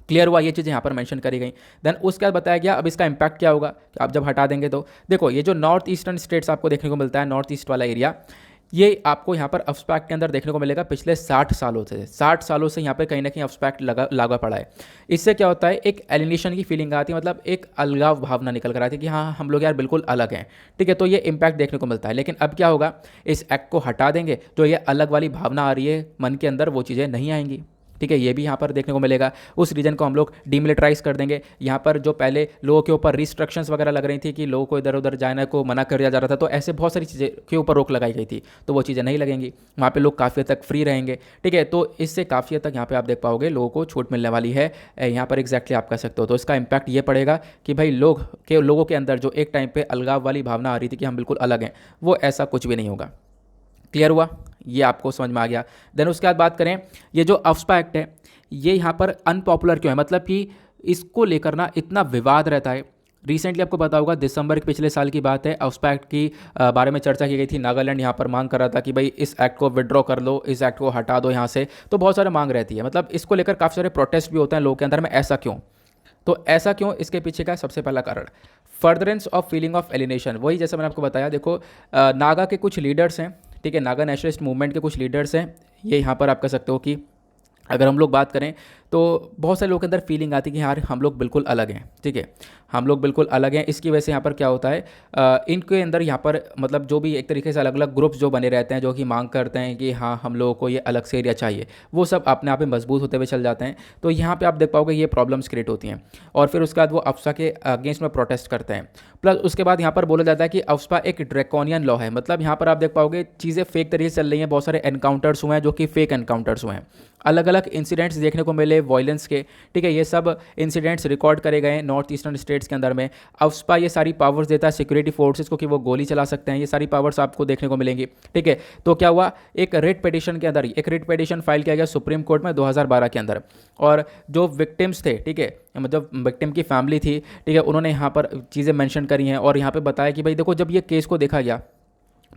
Speaker 1: क्लियर हुआ? ये चीज़ें यहाँ पर मेंशन करी गई। देन उसके बाद बताया गया अब इसका इंपैक्ट क्या होगा कि आप जब हटा देंगे तो देखो ये जो नॉर्थ ईस्टर्न स्टेट्स आपको देखने को मिलता है, नॉर्थ ईस्ट वाला एरिया, ये आपको यहाँ पर अफ्स्पा एक्ट के अंदर देखने को मिलेगा पिछले 60 सालों से। 60 सालों से यहाँ पर कहीं ना कहीं अफ्स्पा एक्ट लगा पड़ा है। इससे क्या होता है, एक एलिनेशन की फीलिंग आती है, मतलब एक अलगाव भावना निकल कर आती है कि हाँ हम लोग यार बिल्कुल अलग हैं, ठीक है। तो ये इंपैक्ट देखने को मिलता है। लेकिन अब क्या होगा, इस एक्ट को हटा देंगे तो ये अलग वाली भावना आ रही है मन के अंदर, वो चीज़ें नहीं आएंगी, ठीक है। ये भी यहाँ पर देखने को मिलेगा। उस रीजन को हम लोग डीमिलिटराइज कर देंगे। यहाँ पर जो पहले लोगों के ऊपर रिस्ट्रिक्शंस वगैरह लग रही थी कि लोगों को इधर उधर जाने को मना कर दिया जा रहा था, तो ऐसे बहुत सारी चीज़ें के ऊपर रोक लगाई गई थी, तो वो चीज़ें नहीं लगेंगी। वहाँ पे लोग काफ़ी हद तक फ्री रहेंगे, ठीक है। तो इससे काफ़ी हद तक यहाँ पे आप देख पाओगे लोगों को छूट मिलने वाली है। यहाँ पर एग्जैक्टली आप कह सकते हो। तो इसका इम्पैक्ट ये पड़ेगा कि भाई लोगों के अंदर जो एक टाइम पर अलगाव वाली भावना आ रही थी कि हम बिल्कुल अलग हैं, वो ऐसा कुछ भी नहीं होगा। क्लियर हुआ? ये आपको समझ में आ गया। देन उसके बाद बात करें, ये जो अफ्स्पा एक्ट है ये यहाँ पर अनपॉपुलर क्यों है, मतलब कि इसको लेकर ना इतना विवाद रहता है। रिसेंटली आपको पता होगा दिसंबर के पिछले साल की बात है, अफ्स्पा एक्ट की बारे में चर्चा की गई थी। नागालैंड यहाँ पर मांग कर रहा था कि भाई इस एक्ट को विड्रॉ कर लो, इस एक्ट को हटा दो यहाँ से। तो बहुत सारे मांग रहती है, मतलब इसको लेकर काफ़ी सारे प्रोटेस्ट भी होते हैं लोगों के अंदर में। ऐसा क्यों? तो ऐसा क्यों, इसके पीछे का सबसे पहला कारण furtherance of feeling of alienation. वही जैसे मैंने आपको बताया, देखो नागा के कुछ लीडर्स हैं, ठीक है, नागा नेशनलिस्ट मूवमेंट के कुछ लीडर्स हैं। ये यहाँ पर आप कह सकते हो कि अगर हम लोग बात करें तो बहुत सारे लोगों के अंदर फीलिंग आती है कि यार हम लोग बिल्कुल अलग हैं, ठीक है, हम लोग बिल्कुल अलग हैं। इसकी वजह से यहाँ पर क्या होता है, इनके अंदर यहाँ पर मतलब जो भी एक तरीके से अलग अलग ग्रुप्स जो बने रहते हैं, जो कि मांग करते हैं कि हाँ हम लोगों को ये अलग से एरिया चाहिए, वो सब अपने आप में मजबूत होते हुए चल जाते हैं। तो यहाँ पर आप देख पाओगे ये प्रॉब्लम्स क्रिएट होती हैं और फिर उसके बाद वो अफ्स्पा के अगेंस्ट में प्रोटेस्ट करते हैं। प्लस उसके बाद यहाँ पर बोला जाता है कि अफ्स्पा एक ड्रैकोनियन लॉ है, मतलब यहाँ पर आप देख पाओगे चीज़ें फेक तरीके से चल रही हैं। बहुत सारे एनकाउंटर्स हुए हैं जो कि फेक एनकाउंटर्स हुए हैं, अलग अलग इंसिडेंट्स देखने को मिले वॉयलेंस के, ठीक है। ये सब इंसिडेंट्स रिकॉर्ड करे गए नॉर्थ ईस्टर्न स्टेट्स के अंदर में। अफ्स्पा ये सारी पावर्स देता है सिक्योरिटी फोर्सेस को कि वो गोली चला सकते हैं, ये सारी पावर्स आपको देखने को मिलेंगी, ठीक है। तो क्या हुआ, एक रिट पिटीशन के अंदर एक रिट पिटीशन फाइल किया गया सुप्रीम कोर्ट में 2012 के अंदर, और जो विक्टिम्स थे, ठीक है, मतलब विक्टिम की फैमिली थी, ठीक है, उन्होंने यहाँ पर चीज़ें मेंशन करी हैं और यहाँ पे बताया कि भाई देखो जब ये केस को देखा गया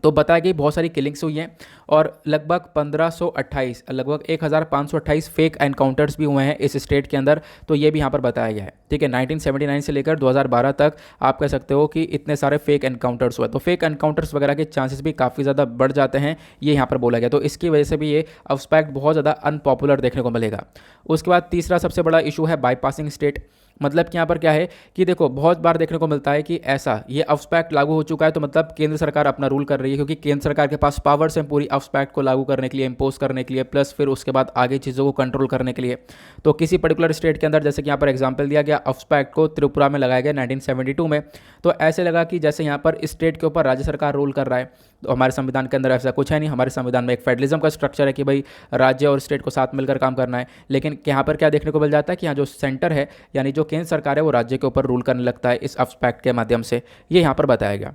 Speaker 1: तो बताया कि बहुत सारी किलिंग्स हुई हैं और लगभग 1528 लगभग 1528 फेक एनकाउंटर्स भी हुए हैं इस स्टेट के अंदर। तो ये भी यहाँ पर बताया गया है। ठीक है, 1979 से लेकर 2012 तक आप कह सकते हो कि इतने सारे फेक एनकाउंटर्स हुए। तो फेक एनकाउंटर्स वगैरह के चांसेस भी काफ़ी ज़्यादा बढ़ जाते हैं, ये यहाँ पर बोला गया। तो इसकी वजह से भी ये अब्स्ट्रैक्ट बहुत ज़्यादा अनपॉपुलर देखने को मिलेगा। उसके बाद तीसरा सबसे बड़ा इशू है बाईपासिंग स्टेट। मतलब कि यहाँ पर क्या है कि देखो बहुत बार देखने को मिलता है कि ऐसा ये अफ्स पैक्ट लागू हो चुका है तो मतलब केंद्र सरकार अपना रूल कर रही है, क्योंकि केंद्र सरकार के पास पावर्स हैं पूरी अफ्स पैक्ट को लागू करने के लिए, इम्पोज करने के लिए, प्लस फिर उसके बाद आगे चीज़ों को कंट्रोल करने के लिए। तो किसी पर्टिकुलर स्टेट के अंदर, जैसे कि यहाँ पर एग्जाम्पल दिया गया, अफ्स पैक्ट को त्रिपुरा में लगाया गया 1972 में। तो ऐसे लगा कि जैसे यहाँ पर स्टेट के ऊपर राज्य सरकार रूल कर रहा है। तो हमारे संविधान के अंदर ऐसा कुछ है नहीं। हमारे संविधान में एक फेडरलिज्म का स्ट्रक्चर है कि भाई राज्य और स्टेट को साथ मिलकर काम करना है। लेकिन यहाँ पर क्या देखने को मिल जाता है कि यहाँ जो सेंटर है यानी जो केंद्र सरकार है वो राज्य के ऊपर रूल करने लगता है इस अफ्स पैक्ट के माध्यम से। ये यहाँ पर बताया गया।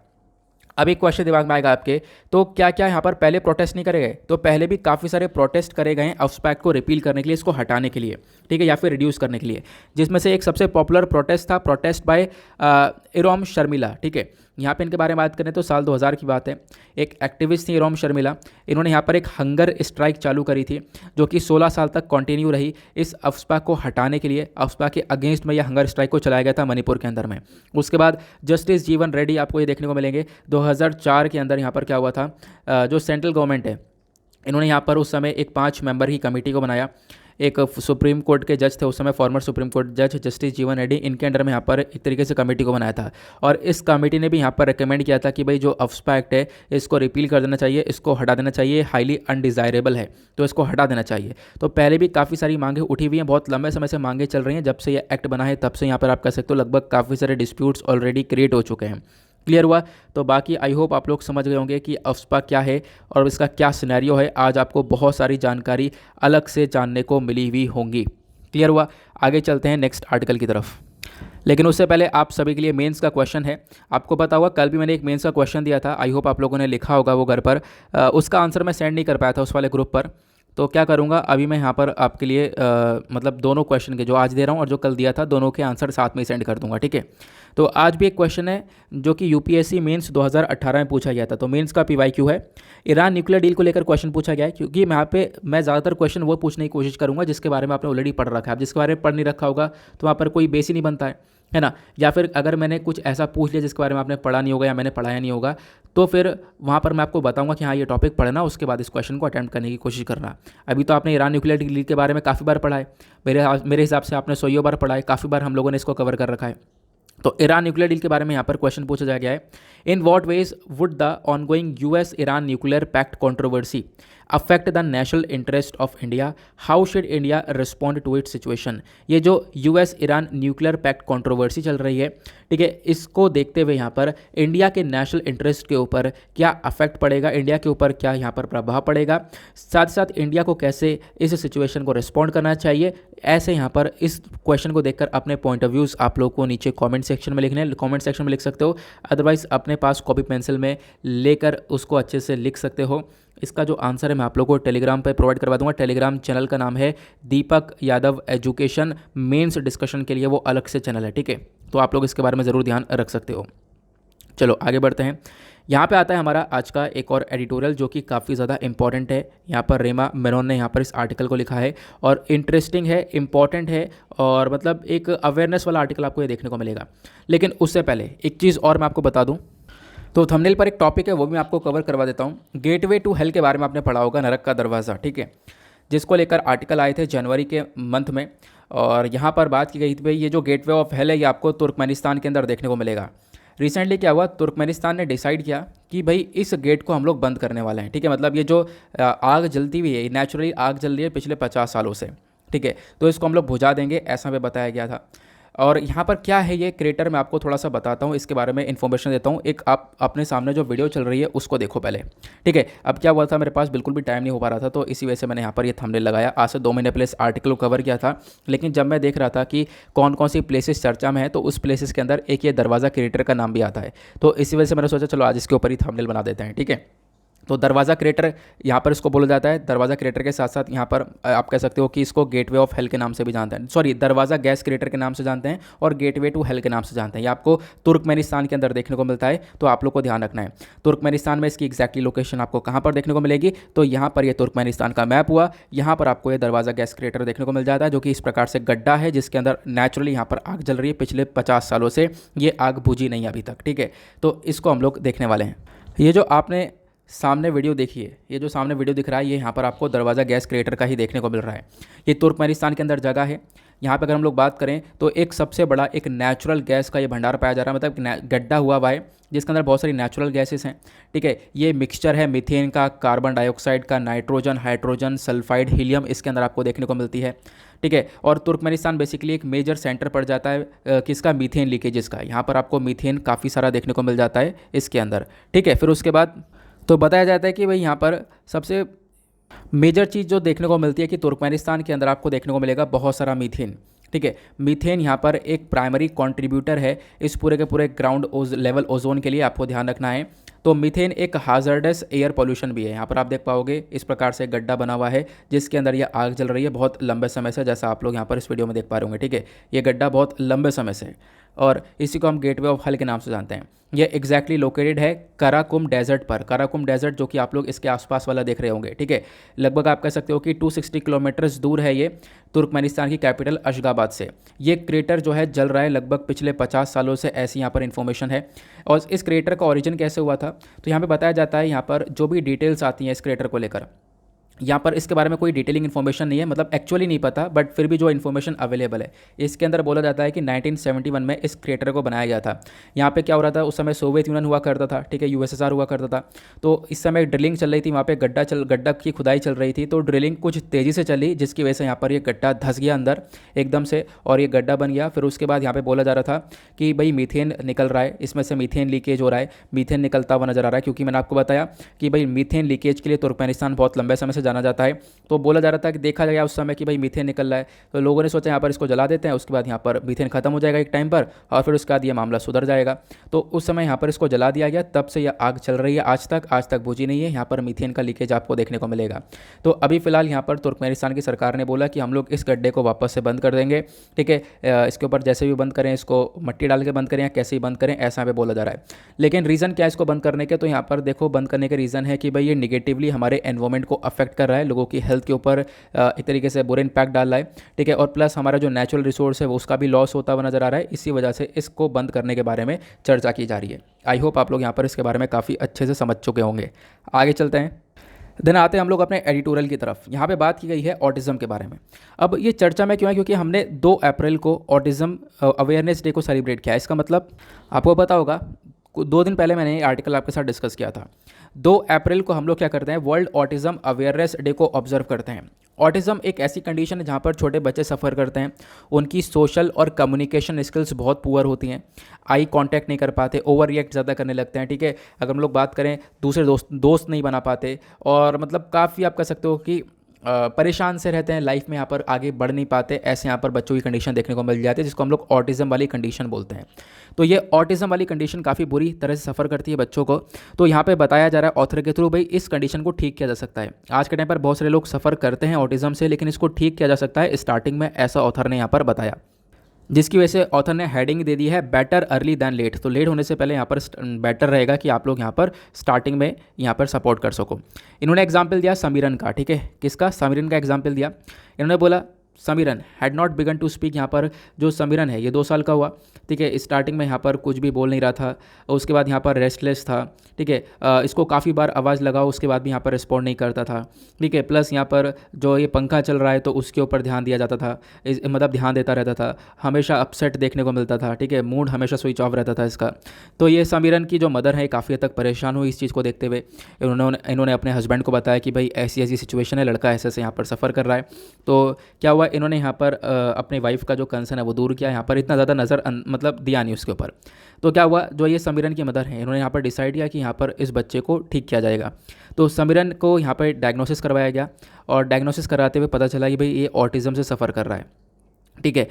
Speaker 1: अब एक क्वेश्चन दिमाग में आएगा आपके, तो क्या क्या यहाँ पर पहले प्रोटेस्ट नहीं करे गए? तो पहले भी काफ़ी सारे प्रोटेस्ट करे गए हैं अफ्स पैक्ट को रिपील करने के लिए, इसको हटाने के लिए, ठीक है, या फिर रिड्यूस करने के लिए। जिसमें से एक सबसे पॉपुलर प्रोटेस्ट था प्रोटेस्ट बाय इरोम शर्मिला। ठीक है, यहाँ पे इनके बारे में बात करें तो साल 2000 की बात है। एक एक्टिविस्ट थी इरोम शर्मिला, इन्होंने यहाँ पर एक हंगर स्ट्राइक चालू करी थी जो कि 16 साल तक कंटिन्यू रही इस अफ्स्पा को हटाने के लिए। अफ्स्पा के अगेंस्ट में यह हंगर स्ट्राइक को चलाया गया था मणिपुर के अंदर में। उसके बाद जस्टिस जीवन रेड्डी आपको ये देखने को मिलेंगे 2004 के अंदर। यहाँ पर क्या हुआ था, जो सेंट्रल गवर्नमेंट है इन्होंने यहाँ पर उस समय एक 5 मेंबर की कमेटी को बनाया। एक सुप्रीम कोर्ट के जज थे उस समय, फॉर्मर सुप्रीम कोर्ट जज जस्टिस जीवन रेड्डी, इनके अंडर में यहाँ पर एक तरीके से कमेटी को बनाया था। और इस कमेटी ने भी यहाँ पर रिकमेंड किया था कि भाई जो अफ्स्पा एक्ट है इसको रिपील कर देना चाहिए, इसको हटा देना चाहिए, हाईली अनडिज़ायरेबल है तो इसको हटा देना चाहिए। तो पहले भी काफ़ी सारी मांगे उठी हुई हैं, बहुत लंबे समय से मांगे चल रही हैं। जब से ये एक्ट बना है तब से यहाँ पर आप कह सकते हो लगभग काफ़ी सारे डिस्प्यूट्स ऑलरेडी क्रिएट हो चुके हैं। क्लियर हुआ? तो बाकी आई होप आप लोग समझ गए होंगे कि अफ्स्पा क्या है और इसका क्या सिनेरियो है। आज आपको बहुत सारी जानकारी अलग से जानने को मिली हुई होंगी। क्लियर हुआ? आगे चलते हैं नेक्स्ट आर्टिकल की तरफ। लेकिन उससे पहले आप सभी के लिए मेंस का क्वेश्चन है। आपको पता होगा कल भी मैंने एक मेंस का क्वेश्चन दिया था, आई होप आप लोगों ने लिखा होगा वो घर पर। उसका आंसर मैं सेंड नहीं कर पाया था उस वाले ग्रुप पर। तो क्या करूँगा, अभी मैं यहाँ पर आपके लिए मतलब दोनों क्वेश्चन के जो आज दे रहा हूँ और जो कल दिया था दोनों के आंसर साथ में ही सेंड कर दूँगा। ठीक है, तो आज भी एक क्वेश्चन है जो कि यूपीएससी मेंस 2018 में पूछा गया था। तो मेंस का पीवाईक्यू है, ईरान न्यूक्लियर डील को लेकर क्वेश्चन पूछा गया है। क्योंकि यहाँ पे मैं ज़्यादातर क्वेश्चन वो पूछने की कोशिश करूँगा जिसके बारे में आपने ऑलरेडी पढ़ रखा है। अब जिसके बारे में पढ़ नहीं रखा होगा तो वहाँ पर कोई बेस ही नहीं बनता है ना। या फिर अगर मैंने कुछ ऐसा पूछ लिया जिसके बारे में आपने पढ़ा नहीं होगा या मैंने पढ़ाया नहीं होगा तो फिर वहाँ पर मैं आपको बताऊंगा कि हाँ ये टॉपिक पढ़ना, उसके बाद इस क्वेश्चन को अटेम्प्ट करने की कोशिश करना। अभी तो आपने ईरान न्यूक्लियर डील के बारे में काफ़ी बार पढ़ा है, मेरे हिसाब से आपने 100 बार पढ़ा है, काफ़ी बार हम लोगों ने इसको कवर कर रखा है। तो ईरान न्यूक्लियर डील के बारे में यहाँ पर क्वेश्चन पूछा जा गया है, in what ways would the ongoing US Iran nuclear pact controversy affect the national interest of India, how should India respond to it situation. ये जो US Iran nuclear pact controversy चल रही है, ठीक है, इसको देखते हुए यहाँ पर इंडिया के नेशनल इंटरेस्ट के ऊपर क्या अफेक्ट पड़ेगा, इंडिया के ऊपर क्या यहाँ पर प्रभाव पड़ेगा, साथ साथ इंडिया को कैसे इस सिचुएशन को रिस्पॉन्ड करना चाहिए। ऐसे यहाँ पर इस क्वेश्चन को देखकर अपने पॉइंट ऑफ व्यूज़ आप लोग को नीचे कमेंट सेक्शन में लिखने हैं, कमेंट सेक्शन में लिख सकते हो, अदरवाइज अपने पास कॉपी पेंसिल में लेकर उसको अच्छे से लिख सकते हो। इसका जो आंसर है मैं आप लोगों को टेलीग्राम पे प्रोवाइड करवा दूंगा। टेलीग्राम चैनल का नाम है Deepak Yadav education, mains discussion के लिए वो अलग से चैनल है। ठीक है, तो आप लोग इसके बारे में ज़रूर ध्यान रख सकते हो। चलो आगे बढ़ते हैं। यहाँ पे आता है हमारा आज का एक और एडिटोरियल जो कि काफ़ी ज़्यादा इंपॉर्टेंट है। यहाँ पर रेमा मेनन ने यहाँ पर इस आर्टिकल को लिखा है और इंटरेस्टिंग है, इंपॉर्टेंट है और मतलब एक अवेयरनेस वाला आर्टिकल आपको ये देखने को मिलेगा। लेकिन उससे पहले एक चीज़ और मैं आपको बता दूँ, तो थंबनेल पर एक टॉपिक है वो भी मैं आपको कवर करवा देता हूँ। गेटवे टू हेल के बारे में आपने पढ़ा होगा, नरक का दरवाज़ा, ठीक है, जिसको लेकर आर्टिकल आए थे जनवरी के मंथ में। और यहाँ पर बात की गई थी भाई ये जो गेटवे ऑफ हेल है ये आपको तुर्कमेनिस्तान के अंदर देखने को मिलेगा। रिसेंटली क्या हुआ, तुर्कमेनिस्तान ने डिसाइड किया कि भाई इस गेट को हम लोग बंद करने वाले हैं। ठीक है, मतलब ये जो आग जलती हुई है, नेचुरली आग जल रही है पिछले 50 सालों से, ठीक है, तो इसको हम लोग बुझा देंगे, ऐसा हमें बताया गया था। और यहाँ पर क्या है ये क्रेटर, मैं आपको थोड़ा सा बताता हूँ, इसके बारे में इन्फॉर्मेशन देता हूँ। एक आप अपने सामने जो वीडियो चल रही है उसको देखो पहले, ठीक है। अब क्या हुआ था, मेरे पास बिल्कुल भी टाइम नहीं हो पा रहा था तो इसी वजह से मैंने यहाँ पर ये थंबनेल लगाया। आज से 2 महीने पहले इस आर्टिकल को कवर किया था, लेकिन जब मैं देख रहा था कि कौन कौन सी प्लेसेस चर्चा में है तो उस प्लेसेस के अंदर एक ये दरवाज़ा क्रेटर का नाम भी आता है, तो इसी वजह से मैंने सोचा चलो आज इसके ऊपर ही थंबनेल बना देते हैं। ठीक है, तो दरवाज़ा क्रेटर यहाँ पर इसको बोला जाता है। दरवाज़ा क्रेटर के साथ साथ यहाँ पर आप कह सकते हो कि इसको गेटवे ऑफ हेल के नाम से भी जानते हैं, सॉरी दरवाज़ा गैस क्रेटर के नाम से जानते हैं और गेटवे टू हेल के नाम से जानते हैं। ये आपको तुर्कमेनिस्तान के अंदर देखने को मिलता है, तो आप लोग को ध्यान रखना है। तुर्कमेनिस्तान में इसकी एग्जैक्टली लोकेशन आपको कहाँ पर देखने को मिलेगी, तो यहाँ पर ये तुर्कमेनिस्तान का मैप हुआ, यहाँ पर आपको ये दरवाज़ा गैस क्रेटर देखने को मिल जाता है, जो कि इस प्रकार से गड्ढा है जिसके अंदर नेचुरली यहाँ पर आग जल रही है। पिछले 50 सालों से ये आग बुझी नहीं अभी तक, ठीक है। तो इसको हम लोग देखने वाले हैं। ये जो आपने सामने वीडियो देखिए, ये जो सामने वीडियो दिख रहा है, ये यहाँ पर आपको दरवाज़ा गैस क्रेटर का ही देखने को मिल रहा है। ये तुर्कमेनिस्तान के अंदर जगह है। यहाँ पे अगर हम लोग बात करें तो एक सबसे बड़ा एक नेचुरल गैस का ये भंडार पाया जा रहा है, मतलब गड्ढा हुआ हुआ है जिसके अंदर बहुत सारी नेचुरल गैसेस हैं, ठीक है। ये मिक्सचर है मीथेन का, कार्बन डाइऑक्साइड का, नाइट्रोजन, हाइड्रोजन, सल्फाइड, हीलियम इसके अंदर आपको देखने को मिलती है, ठीक है। और तुर्कमेनिस्तान बेसिकली एक मेजर सेंटर पड़ जाता है किसका, मीथेन लीकेजेस का। यहाँ पर आपको मीथेन काफ़ी सारा देखने को मिल जाता है इसके अंदर, ठीक है। फिर उसके बाद तो बताया जाता है कि भाई यहाँ पर सबसे मेजर चीज़ जो देखने को मिलती है कि तुर्कमेनिस्तान के अंदर आपको देखने को मिलेगा बहुत सारा मीथेन, ठीक है। मीथेन यहाँ पर एक प्राइमरी कंट्रीब्यूटर है इस पूरे के पूरे ग्राउंड लेवल ओजोन के लिए, आपको ध्यान रखना है। तो मीथेन एक हाजर्डस एयर पोल्यूशन भी है। यहाँ पर आप देख पाओगे इस प्रकार से गड्ढा बना हुआ है जिसके अंदर ये आग जल रही है बहुत लंबे समय से, जैसा आप लोग यहाँ पर इस वीडियो में देख पा रहे होंगे, ठीक है। ये गड्ढा बहुत लंबे समय से है और इसी को हम गेटवे ऑफ हेल के नाम से जानते हैं। ये एग्जैक्टली लोकेटेड है कराकुम डेजर्ट पर। कराकुम डेजर्ट जो कि आप लोग इसके आसपास वाला देख रहे होंगे, ठीक है। लगभग आप कह सकते हो कि 260 किलोमीटर्स दूर है ये तुर्कमेनिस्तान की कैपिटल अशगाबाद से। ये क्रेटर जो है जल रहा है लगभग पिछले 50 सालों से, ऐसी यहाँ पर इन्फॉर्मेशन है। और इस क्रेटर का ओरिजिन कैसे हुआ था, तो यहाँ पे बताया जाता है, यहाँ पर जो भी डिटेल्स आती हैं इस क्रेटर को लेकर, यहाँ पर इसके बारे में कोई डिटेलिंग इन्फॉर्मेशन नहीं है, मतलब एक्चुअली नहीं पता, बट फिर भी जो इन्फॉर्मेशन अवेलेबल है इसके अंदर बोला जाता है कि 1971 में इस क्रेटर को बनाया गया था। यहाँ पे क्या हो रहा था, उस समय सोवियत यूनियन हुआ करता था, ठीक है, यूएसएसआर हुआ करता था। तो इस समय ड्रिलिंग चल रही थी, वहाँ पे गड्ढा की खुदाई चल रही थी, तो ड्रिलिंग कुछ तेज़ी से चली जिसकी वजह से यहाँ पर ये गड्ढा धंस गया अंदर एकदम से और ये गड्ढा बन गया। फिर उसके बाद यहाँ पे बोला जा रहा था कि भाई मीथेन निकल रहा है, इसमें से मीथेन लीकेज हो रहा है, मीथेन निकलता हुआ नजर आ रहा है, क्योंकि मैंने आपको बताया कि भाई मीथेन लीकेज के लिए तुर्कमेनिस्तान बहुत लंबे समय से जाना जाता है। तो बोला जा रहा था कि देखा गया उस समय कि भाई मीथेन निकल रहा है, तो लोगों ने सोचा यहाँ पर इसको जला देते हैं, उसके बाद यहाँ पर मीथेन खत्म हो जाएगा एक टाइम पर और फिर उसके बाद ये मामला सुधर जाएगा। तो उस समय यहाँ पर इसको जला दिया गया, तब से यह आग चल रही है आज तक बुझी नहीं है। यहाँ पर मीथेन का लीकेज आपको देखने को मिलेगा। तो अभी फिलहाल यहाँ पर तुर्कमेनिस्तान की सरकार ने बोला कि हम लोग इस गड्ढे को वापस से बंद कर देंगे, ठीक है। इसके ऊपर जैसे भी बंद करें, इसको मट्टी डाल के बंद करें या कैसे ही बंद करें, ऐसा पे बोला जा रहा है। लेकिन रीज़न क्या है इसको बंद करने के, तो यहाँ पर देखो बंद करने के रीज़न है कि भाई ये निगेटिवली हमारे एनवायरमेंट को अफेक्ट कर रहा है, लोगों की हेल्थ के ऊपर एक तरीके से बुरे इम्पैक्ट डाल रहा है, ठीक है। और प्लस हमारा जो नेचुरल रिसोर्स है वो उसका भी लॉस होता हुआ नजर आ रहा है। इसी वजह से इसको बंद करने के बारे में चर्चा की जा रही है। आई होप आप लोग यहाँ पर इसके बारे में काफ़ी अच्छे से समझ चुके होंगे। आगे चलते हैं, देन आते हैं हम लोग अपने एडिटोरियल की तरफ। यहाँ पे बात की गई है ऑटिज़म के बारे में। अब ये चर्चा में क्यों है, क्योंकि हमने 2 अप्रैल को ऑटिज़म अवेयरनेस डे को सेलिब्रेट किया। इसका मतलब आपको पता होगा 2 दिन पहले मैंने ये आर्टिकल आपके साथ डिस्कस किया था। 2 अप्रैल को हम लोग क्या करते हैं, वर्ल्ड ऑटिज़म अवेयरनेस डे को ऑब्जर्व करते हैं। ऑटिज़म एक ऐसी कंडीशन है जहाँ पर छोटे बच्चे सफ़र करते हैं, उनकी सोशल और कम्युनिकेशन स्किल्स बहुत पुअर होती हैं, आई कांटेक्ट नहीं कर पाते, ओवर रिएक्ट ज़्यादा करने लगते हैं, ठीक है। अगर हम लोग बात करें दूसरे दोस्त नहीं बना पाते और मतलब काफ़ी आप कह सकते हो कि परेशान से रहते हैं लाइफ में, यहाँ पर आगे बढ़ नहीं पाते। ऐसे यहाँ पर बच्चों की कंडीशन देखने को मिल जाती है जिसको हम लोग ऑटिज़म वाली कंडीशन बोलते हैं। तो ये ऑटिज़म वाली कंडीशन काफ़ी बुरी तरह से सफ़र करती है बच्चों को। तो यहाँ पे बताया जा रहा है ऑथर के थ्रू भाई इस कंडीशन को ठीक किया जा सकता है। आज के टाइम पर बहुत सारे लोग सफ़र करते हैं ऑटिज़म से, लेकिन इसको ठीक किया जा सकता है स्टार्टिंग में, ऐसा ऑथर ने यहाँ पर बताया, जिसकी वजह से ऑथर ने हेडिंग दे दी है बेटर अर्ली दैन लेट। तो लेट होने से पहले यहाँ पर बेटर रहेगा कि आप लोग यहाँ पर स्टार्टिंग में यहाँ पर सपोर्ट कर सको। इन्होंने एग्जाम्पल दिया समीरन का, ठीक है, किसका, समीरन का एग्जाम्पल दिया। इन्होंने बोला Samiran had not begun to speak. यहाँ पर जो समीरन है ये 2 साल का हुआ, ठीक है। स्टार्टिंग में यहाँ पर कुछ भी बोल नहीं रहा था, और उसके बाद यहाँ पर रेस्टलेस था, ठीक है। इसको काफ़ी बार आवाज़ लगाओ उसके बाद भी यहाँ पर रिस्पॉन्ड नहीं करता था, ठीक है। प्लस यहाँ पर जो ये पंखा चल रहा है तो उसके ऊपर ध्यान दिया जाता था, मतलब ध्यान देता रहता था, हमेशा अपसेट देखने को मिलता था, ठीक है, मूड हमेशा स्विच ऑफ रहता था इसका। तो ये समीरन की जो मदर है काफ़ी हद तक परेशान हुई इस चीज़ को देखते हुए। इन्होंने अपने हस्बैंड को बताया कि भाई ऐसी ऐसी सिचुएशन है, लड़का ऐसे ऐसे यहाँ पर सफ़र कर रहा है। तो क्या हुआ, इन्होंने यहाँ पर अपने वाइफ का जो कंसर्न है वो दूर किया, यहाँ पर इतना ज़्यादा नज़र मतलब दिया नहीं उसके ऊपर। तो क्या हुआ, जो ये समीरन की मदर है इन्होंने यहाँ पर डिसाइड किया कि यहाँ पर इस बच्चे को ठीक किया जाएगा। तो समीरन को यहाँ पर डायग्नोसिस करवाया गया और डायग्नोसिस कराते हुए पता चला कि भाई ये ऑटिज़म से सफ़र कर रहा है। ठीक है।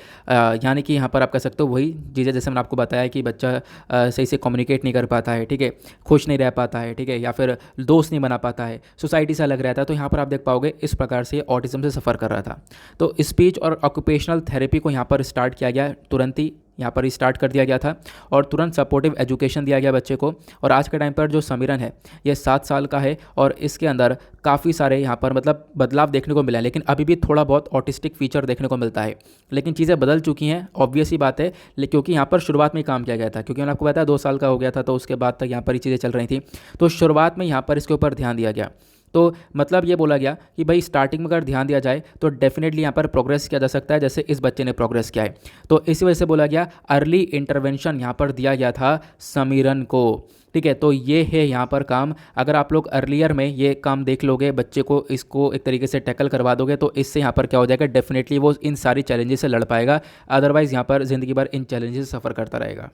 Speaker 1: यानी कि यहाँ पर आप कह सकते हो वही चीज़ें जैसे मैंने आपको बताया कि बच्चा सही से कम्युनिकेट नहीं कर पाता है, ठीक है, खुश नहीं रह पाता है, ठीक है, या फिर दोस्त नहीं बना पाता है, सोसाइटी से अलग रहता है। तो यहाँ पर आप देख पाओगे इस प्रकार से ऑटिज्म से सफ़र कर रहा था। तो स्पीच और ऑक्यूपेशनल थेरेपी को यहाँ पर स्टार्ट किया गया, तुरंत ही यहाँ पर स्टार्ट कर दिया गया था और तुरंत सपोर्टिव एजुकेशन दिया गया बच्चे को। और आज के टाइम पर जो समीरन है ये 7 साल का है और इसके अंदर काफ़ी सारे यहाँ पर मतलब बदलाव देखने को मिला है, लेकिन अभी भी थोड़ा बहुत ऑटिस्टिक फीचर देखने को मिलता है। लेकिन चीज़ें बदल चुकी हैं, ऑब्वियस ही बात है, क्योंकि यहाँ पर शुरुआत में ही काम किया गया था। क्योंकि मैंने आपको बताया 2 साल का हो गया था, तो उसके बाद तक यहाँ पर ये चीज़ें चल रही थी। तो शुरुआत में यहाँ पर इसके ऊपर ध्यान दिया गया। तो मतलब ये बोला गया कि भाई स्टार्टिंग में अगर ध्यान दिया जाए तो डेफिनेटली यहाँ पर प्रोग्रेस किया जा सकता है, जैसे इस बच्चे ने प्रोग्रेस किया है। तो इसी वजह से बोला गया अर्ली इंटरवेंशन यहाँ पर दिया गया था समीरन को। ठीक है, तो ये है यहाँ पर काम। अगर आप लोग अर्लियर में ये काम देख लोगे, बच्चे को इसको एक तरीके से टैकल करवा दोगे, तो इससे यहाँ पर क्या हो जाएगा, डेफिनेटली वो इन सारी चैलेंजेस से लड़ पाएगा। अदरवाइज़ यहाँ पर ज़िंदगी भर इन चैलेंजेस से सफ़र करता रहेगा।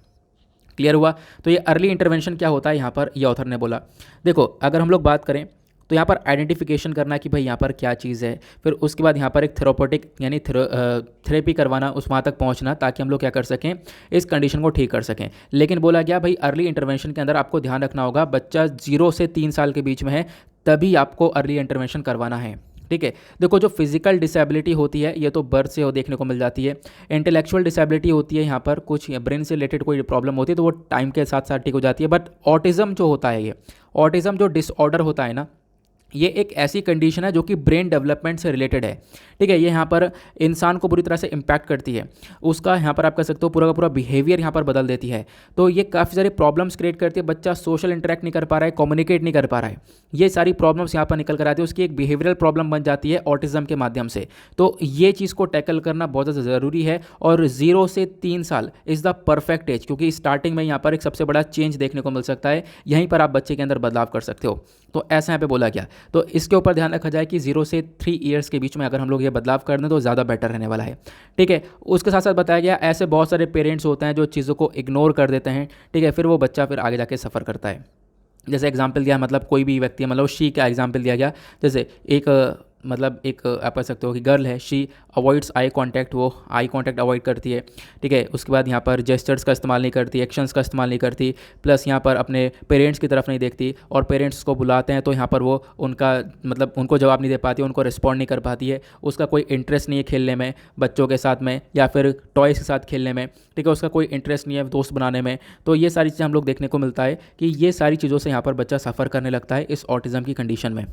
Speaker 1: क्लियर हुआ? तो ये अर्ली इंटरवेंशन क्या होता है यहाँ पर ये ऑथर ने बोला। देखो, अगर हम लोग बात करें तो यहाँ पर आइडेंटिफिकेशन करना कि भाई यहाँ पर क्या चीज़ है, फिर उसके बाद यहाँ पर एक थेरापेटिक यानी थेरेपी करवाना, उस वहाँ तक पहुँचना, ताकि हम लोग क्या कर सकें, इस कंडीशन को ठीक कर सकें। लेकिन बोला गया भाई अर्ली इंटरवेंशन के अंदर आपको ध्यान रखना होगा, बच्चा 0 से 3 साल के बीच में है तभी आपको अर्ली इंटरवेंशन करवाना है। ठीक है, देखो जो फिजिकल डिसेबिलिटी होती है ये तो बर्थ से देखने को मिल जाती है। इंटेलेक्चुअल डिसेबिलिटी होती है, यहाँ पर कुछ ब्रेन से रिलेटेड कोई प्रॉब्लम होती है तो वो टाइम के साथ साथ ठीक हो जाती है। बट ऑटिज़म जो होता है, ये ऑटिज़म जो डिसऑर्डर होता है ना, ये एक ऐसी कंडीशन है जो कि ब्रेन डेवलपमेंट से रिलेटेड है। ठीक है, ये यहाँ पर इंसान को बुरी तरह से इम्पैक्ट करती है, उसका यहाँ पर आप कह सकते हो पूरा का पूरा बिहेवियर यहाँ पर बदल देती है। तो ये काफ़ी सारी प्रॉब्लम्स क्रिएट करती है, बच्चा सोशल इंटरेक्ट नहीं कर पा रहा है, कम्युनिकेट नहीं कर पा रहा है, ये सारी प्रॉब्लम्स यहाँ पर निकल कर आती है, उसकी एक बिहेवियरल प्रॉब्लम बन जाती है ऑटिज्म के माध्यम से। तो ये चीज़ को टैकल करना बहुत ज़्यादा ज़रूरी है। और 0 से 3 साल इज़ द परफेक्ट एज, क्योंकि स्टार्टिंग में यहाँ पर एक सबसे बड़ा चेंज देखने को मिल सकता है, यहीं पर आप बच्चे के अंदर बदलाव कर सकते हो। तो ऐसा यहाँ पे बोला गया। तो इसके ऊपर ध्यान रखा जाए कि 0 से 3 ईयर्स के बीच में अगर हम लोग ये बदलाव कर दें तो ज़्यादा बेटर रहने वाला है। ठीक है, उसके साथ साथ बताया गया ऐसे बहुत सारे पेरेंट्स होते हैं जो चीज़ों को इग्नोर कर देते हैं। ठीक है, फिर वो बच्चा फिर आगे जाके सफ़र करता है। जैसे एग्जाम्पल दिया, मतलब कोई भी व्यक्ति है, मतलब शी का एग्जाम्पल दिया गया। जैसे एक आप कह सकते हो कि गर्ल है, शी अवॉइड्स आई कांटेक्ट, वो आई कांटेक्ट अवॉइड करती है। ठीक है, उसके बाद यहाँ पर जेस्चर्स का इस्तेमाल नहीं करती, एक्शंस का इस्तेमाल नहीं करती, प्लस यहाँ पर अपने पेरेंट्स की तरफ नहीं देखती, और पेरेंट्स को बुलाते हैं तो यहाँ पर वो उनको जवाब नहीं दे पाती, उनको रिस्पॉन्ड नहीं कर पाती है, उसका कोई इंटरेस्ट नहीं है खेलने में बच्चों के साथ में या फिर टॉयज़ के साथ खेलने में। ठीक है, उसका कोई इंटरेस्ट नहीं है दोस्त बनाने में। तो ये सारी चीज़ें हम लोग देखने को मिलता है कि ये सारी चीज़ों से यहाँ पर बच्चा सफ़र करने लगता है इस ऑटिज़म की कंडीशन में।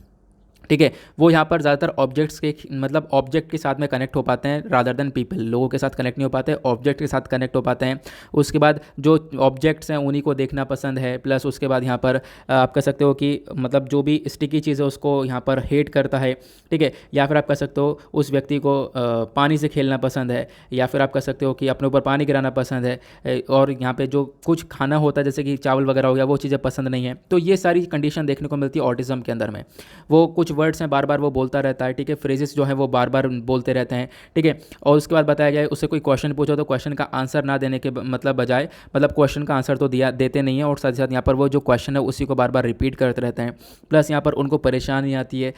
Speaker 1: ठीक है, वो यहाँ पर ज़्यादातर ऑब्जेक्ट के साथ में कनेक्ट हो पाते हैं रादर देन पीपल। लोगों के साथ कनेक्ट नहीं हो पाते, ऑब्जेक्ट के साथ कनेक्ट हो पाते हैं। उसके बाद जो ऑब्जेक्ट्स हैं उन्हीं को देखना पसंद है, प्लस उसके बाद यहाँ पर आप कह सकते हो कि मतलब जो भी स्टिकी चीज़ है उसको यहाँ पर हेट करता है। ठीक है, या फिर आप कह सकते हो उस व्यक्ति को पानी से खेलना पसंद है, या फिर आप कह सकते हो कि अपने ऊपर पानी गिराना पसंद है, और यहाँ पर जो कुछ खाना होता है जैसे कि चावल वगैरह हो गया, वो चीज़ें पसंद नहीं है। तो ये सारी कंडीशन देखने को मिलती है ऑटिज़म के अंदर में। वो कुछ वर्ड्स हैं बार बार वो बोलता रहता है। ठीक है, फ्रेजेस जो है वो बार बार बोलते रहते हैं। ठीक है, और उसके बाद बताया गया है उससे कोई क्वेश्चन पूछो तो क्वेश्चन का आंसर ना देने के बजाय क्वेश्चन का आंसर तो देते नहीं है, और साथ ही साथ यहाँ पर वो जो क्वेश्चन है उसी को बार बार रिपीट करते रहते हैं। प्लस यहाँ पर उनको परेशानी आती है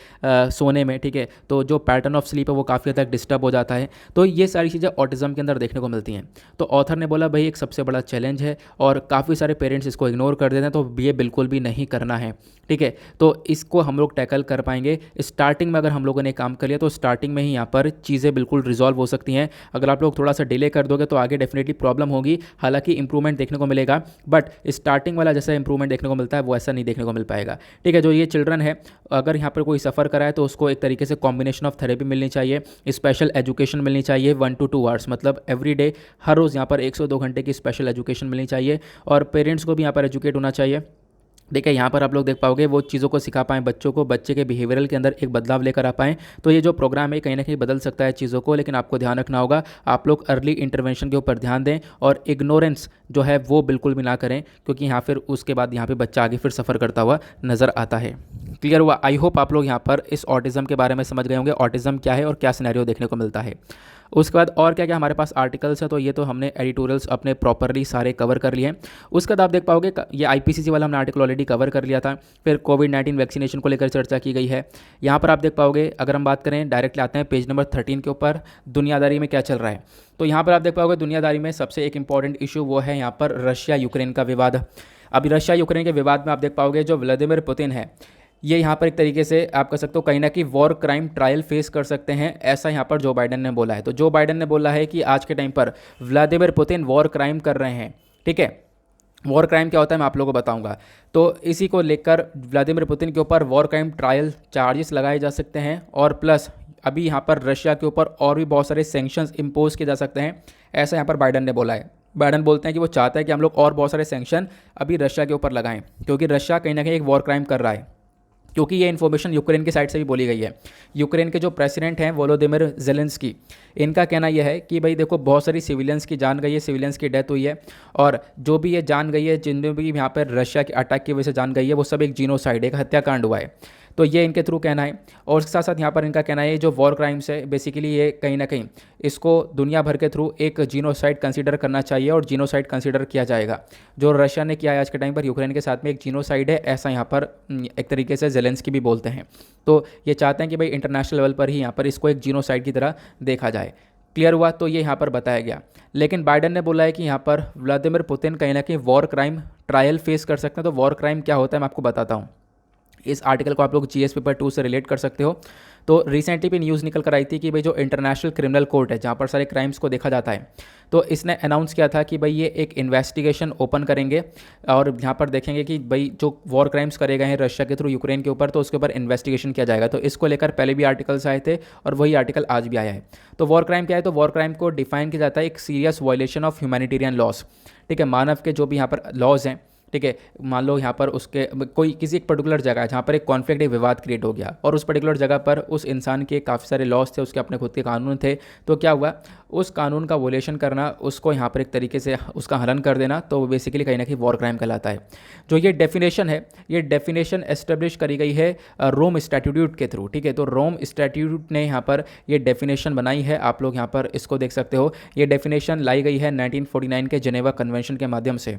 Speaker 1: सोने में। ठीक है, तो जो पैटर्न ऑफ स्लीप है वो काफ़ी हद तक डिस्टर्ब हो जाता है। तो ये सारी चीज़ें ऑटिज़म के अंदर देखने को मिलती हैं। तो ऑथर ने बोला भाई एक सबसे बड़ा चैलेंज है और काफ़ी सारे पेरेंट्स इसको इग्नोर कर देते हैं, तो ये बिल्कुल भी नहीं करना है। ठीक है, तो इसको हम लोग टैकल कर पाएंगे। स्टार्टिंग में अगर हम लोगों ने काम कर लिया तो स्टार्टिंग में ही यहाँ पर चीज़ें बिल्कुल रिजॉल्व हो सकती हैं। अगर आप लोग थोड़ा सा डिले कर दोगे तो आगे डेफिनेटली प्रॉब्लम होगी। हालांकि इंप्रूवमेंट देखने को मिलेगा, बट स्टार्टिंग वाला जैसा इंप्रूवमेंट देखने को मिलता है वो ऐसा नहीं देखने को मिल पाएगा। ठीक है, जो ये चिल्ड्रन है अगर यहाँ पर कोई सफ़र कराए तो उसको एक तरीके से कॉम्बिनेशन ऑफ थेरेपी मिलनी चाहिए, स्पेशल एजुकेशन मिलनी चाहिए 1 to 2 आवर्स, मतलब एवरी डे, हर रोज़ यहाँ पर 1 से 2 घंटे की स्पेशल एजुकेशन मिलनी चाहिए, और पेरेंट्स को भी यहाँ पर एजुकेट होना चाहिए। देखिए, यहाँ पर आप लोग देख पाओगे वो चीज़ों को सिखा पाएँ बच्चों को, बच्चे के बिहेवियरल के अंदर एक बदलाव लेकर आ पाएँ। तो ये जो प्रोग्राम है कहीं ना कहीं बदल सकता है चीज़ों को, लेकिन आपको ध्यान रखना होगा आप लोग अर्ली इंटरवेंशन के ऊपर ध्यान दें और इग्नोरेंस जो है वो बिल्कुल भी ना करें, क्योंकि यहाँ फिर उसके बाद यहाँ पे बच्चा आगे फिर सफ़र करता हुआ नज़र आता है। क्लियर हुआ? आई होप आप लोग यहाँ पर इस ऑटिज़म के बारे में समझ गए होंगे, ऑटिज़म क्या है और क्या सिनेरियो देखने को मिलता है। उसके बाद और क्या क्या हमारे पास आर्टिकल्स हैं, तो ये तो हमने एडिटोरियल्स अपने प्रॉपरली सारे कवर कर लिए हैं। उसके बाद आप देख पाओगे ये IPCC वाला हमने आर्टिकल ऑलरेडी कवर कर लिया था। फिर कोविड-19 वैक्सीनेशन को लेकर चर्चा की गई है। यहाँ पर आप देख पाओगे, अगर हम बात करें डायरेक्टली आते हैं पेज नंबर 13 के ऊपर, दुनियादारी में क्या चल रहा है। तो यहाँ पर आप देख पाओगे दुनियादारी में सबसे एक इंपॉर्टेंट इशू वो है यहाँ पर रशिया यूक्रेन का विवाद। अभी रशिया यूक्रेन के विवाद में आप देख पाओगे जो व्लादिमीर पुतिन है, ये यहाँ पर एक तरीके से आप कह सकते हो कहीं ना कहीं वॉर क्राइम ट्रायल फेस कर सकते हैं, ऐसा यहाँ पर जो बाइडेन ने बोला है। तो जो बाइडेन ने बोला है कि आज के टाइम पर व्लादिमीर पुतिन वॉर क्राइम कर रहे हैं। ठीक है, वॉर क्राइम क्या होता है मैं आप लोगों को बताऊंगा। तो इसी को लेकर व्लादिमीर पुतिन के ऊपर वॉर क्राइम ट्रायल चार्जेस लगाए जा सकते हैं, और प्लस अभी यहाँ पर रशिया के ऊपर और भी बहुत सारे सैंक्शंस इम्पोज किए जा सकते हैं, ऐसा यहाँ पर बाइडेन ने बोला है। बाइडेन बोलते हैं कि वो चाहता है कि हम लोग और बहुत सारे सैंक्शन अभी रशिया के ऊपर लगाएं, क्योंकि रशिया कहीं ना कहीं एक वॉर क्राइम कर रहा है। क्योंकि ये इन्फॉर्मेशन यूक्रेन की साइड से भी बोली गई है। यूक्रेन के जो प्रेसिडेंट हैं वोलोदिमिर ज़ेलेंस्की, इनका कहना यह है कि भाई देखो बहुत सारी सिविलियंस की जान गई है, सिविलियंस की डेथ हुई है, और जो भी ये जान गई है, जिन भी यहाँ पर रशिया के अटैक की वजह से जान गई है, वो सब एक जीनोसाइड, एक हत्याकांड हुआ है। तो ये इनके थ्रू कहना है। और उसके साथ साथ यहाँ पर इनका कहना है जो वॉर क्राइम्स है बेसिकली ये कहीं ना कहीं इसको दुनिया भर के थ्रू एक जीनोसाइड कंसीडर करना चाहिए, और जीनोसाइड कंसीडर किया जाएगा। जो रशिया ने किया है आज के टाइम पर यूक्रेन के साथ में एक जीनोसाइड है, ऐसा यहाँ पर एक तरीके से ज़ेलेंस्की भी बोलते हैं। तो ये चाहते हैं कि भाई इंटरनेशनल लेवल पर ही यहाँ पर इसको एक जीनोसाइड की तरह देखा जाए। क्लियर हुआ, तो ये यहाँ पर बताया गया। लेकिन बाइडेन ने बोला है कि यहाँ पर व्लादिमीर पुतिन कहीं ना कहीं वॉर क्राइम ट्रायल फेस कर सकते हैं। तो वॉर क्राइम क्या होता है मैं आपको बताता हूँ। इस आर्टिकल को आप लोग GS पेपर 2 से रिलेट कर सकते हो। तो रिसेंटली भी न्यूज़ निकल कर आई थी कि भाई जो इंटरनेशनल क्रिमिनल कोर्ट है जहाँ पर सारे क्राइम्स को देखा जाता है, तो इसने अनाउंस किया था कि भाई ये एक इन्वेस्टिगेशन ओपन करेंगे, और यहाँ पर देखेंगे कि भाई जो वॉर क्राइम्स करे गए हैं रशिया के थ्रू यूक्रेन के ऊपर, तो उसके ऊपर इन्वेस्टिगेशन किया जाएगा। तो इसको लेकर पहले भी आर्टिकल्स आए थे और वही आर्टिकल आज भी आया है। तो वॉर क्राइम क्या है, तो वॉर क्राइम को डिफाइन किया जाता है एक serious violation of humanitarian loss. ठीक है, मानव के जो भी यहाँ पर लॉज हैं, ठीक है, मान लो यहाँ पर उसके कोई किसी एक पर्टिकुलर जगह है जहाँ पर एक कॉन्फ्लिक्ट, एक विवाद क्रिएट हो गया, और उस पर्टिकुलर जगह पर उस इंसान के काफ़ी सारे लॉज थे, उसके अपने खुद के कानून थे। तो क्या हुआ, उस कानून का वोलेशन करना, उसको यहाँ पर एक तरीके से उसका हनन कर देना, तो बेसिकली कहीं ना कहीं वॉर क्राइम कहलाता है। जो ये डेफिनेशन है, ये डेफिनेशन एस्टेब्लिश करी गई है रोम स्टैट्यूट के थ्रू। ठीक है, तो रोम स्टैट्यूट ने यहाँ पर ये डेफिनेशन बनाई है, आप लोग यहाँ पर इसको देख सकते हो। ये डेफिनेशन लाई गई है 1949 के जेनेवा कन्वेंशन के माध्यम से।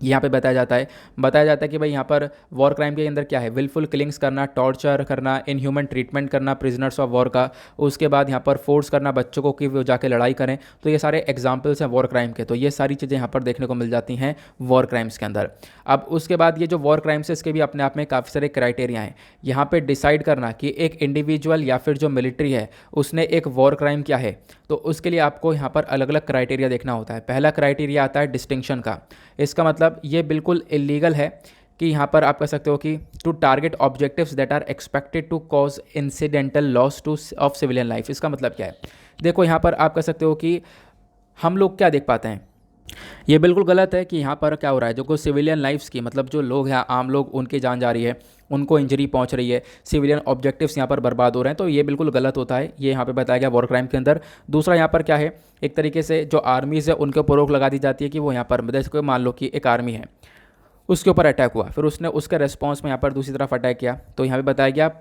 Speaker 1: यहाँ पे बताया जाता है कि भाई यहाँ पर वॉर क्राइम के अंदर क्या है, विलफुल किलिंग्स करना, टॉर्चर करना, इनह्यूमन ट्रीटमेंट करना प्रिजनर्स ऑफ वॉर का, उसके बाद यहाँ पर फोर्स करना बच्चों को कि वो जाके लड़ाई करें। तो ये सारे एग्जाम्पल्स हैं वॉर क्राइम के। तो ये सारी चीज़ें यहाँ पर देखने को मिल जाती हैं वॉर क्राइम्स के अंदर। अब उसके बाद ये जो वॉर क्राइम्स है इसके भी अपने आप में काफ़ी सारे क्राइटेरिया हैं। यहाँ पर डिसाइड करना कि एक इंडिविजुअल या फिर जो मिलिट्री है उसने एक वॉर क्राइम क्या है, तो उसके लिए आपको यहाँ पर अलग अलग क्राइटेरिया देखना होता है। पहला क्राइटेरिया आता है डिस्टिंक्शन का। इसका मतलब ये बिल्कुल इलीगल है कि यहाँ पर आप कह सकते हो कि to target objectives that are expected to cause incidental loss to of civilian life. इसका मतलब क्या है, देखो यहाँ पर आप कह सकते हो कि हम लोग क्या देख पाते हैं, ये बिल्कुल गलत है कि यहाँ पर क्या हो रहा है, जो कोई सिविलियन लाइफ्स की मतलब जो लोग हैं आम लोग, उनकी जान जा रही है, उनको इंजरी पहुँच रही है, सिविलियन ऑब्जेक्टिव्स यहाँ पर बर्बाद हो रहे हैं। तो ये बिल्कुल गलत होता है, ये यहाँ पे बताया गया वॉर क्राइम के अंदर। दूसरा यहाँ पर क्या है, एक तरीके से जो आर्मीज़ है उनके ऊपर रोक लगा दी जाती है कि वो यहाँ पर जैसे मान लो कि एक आर्मी है, उसके ऊपर अटैक हुआ, फिर उसने उसके रेस्पॉन्स में यहाँ पर दूसरी तरफ अटैक किया, तो यहाँ पर बताया गया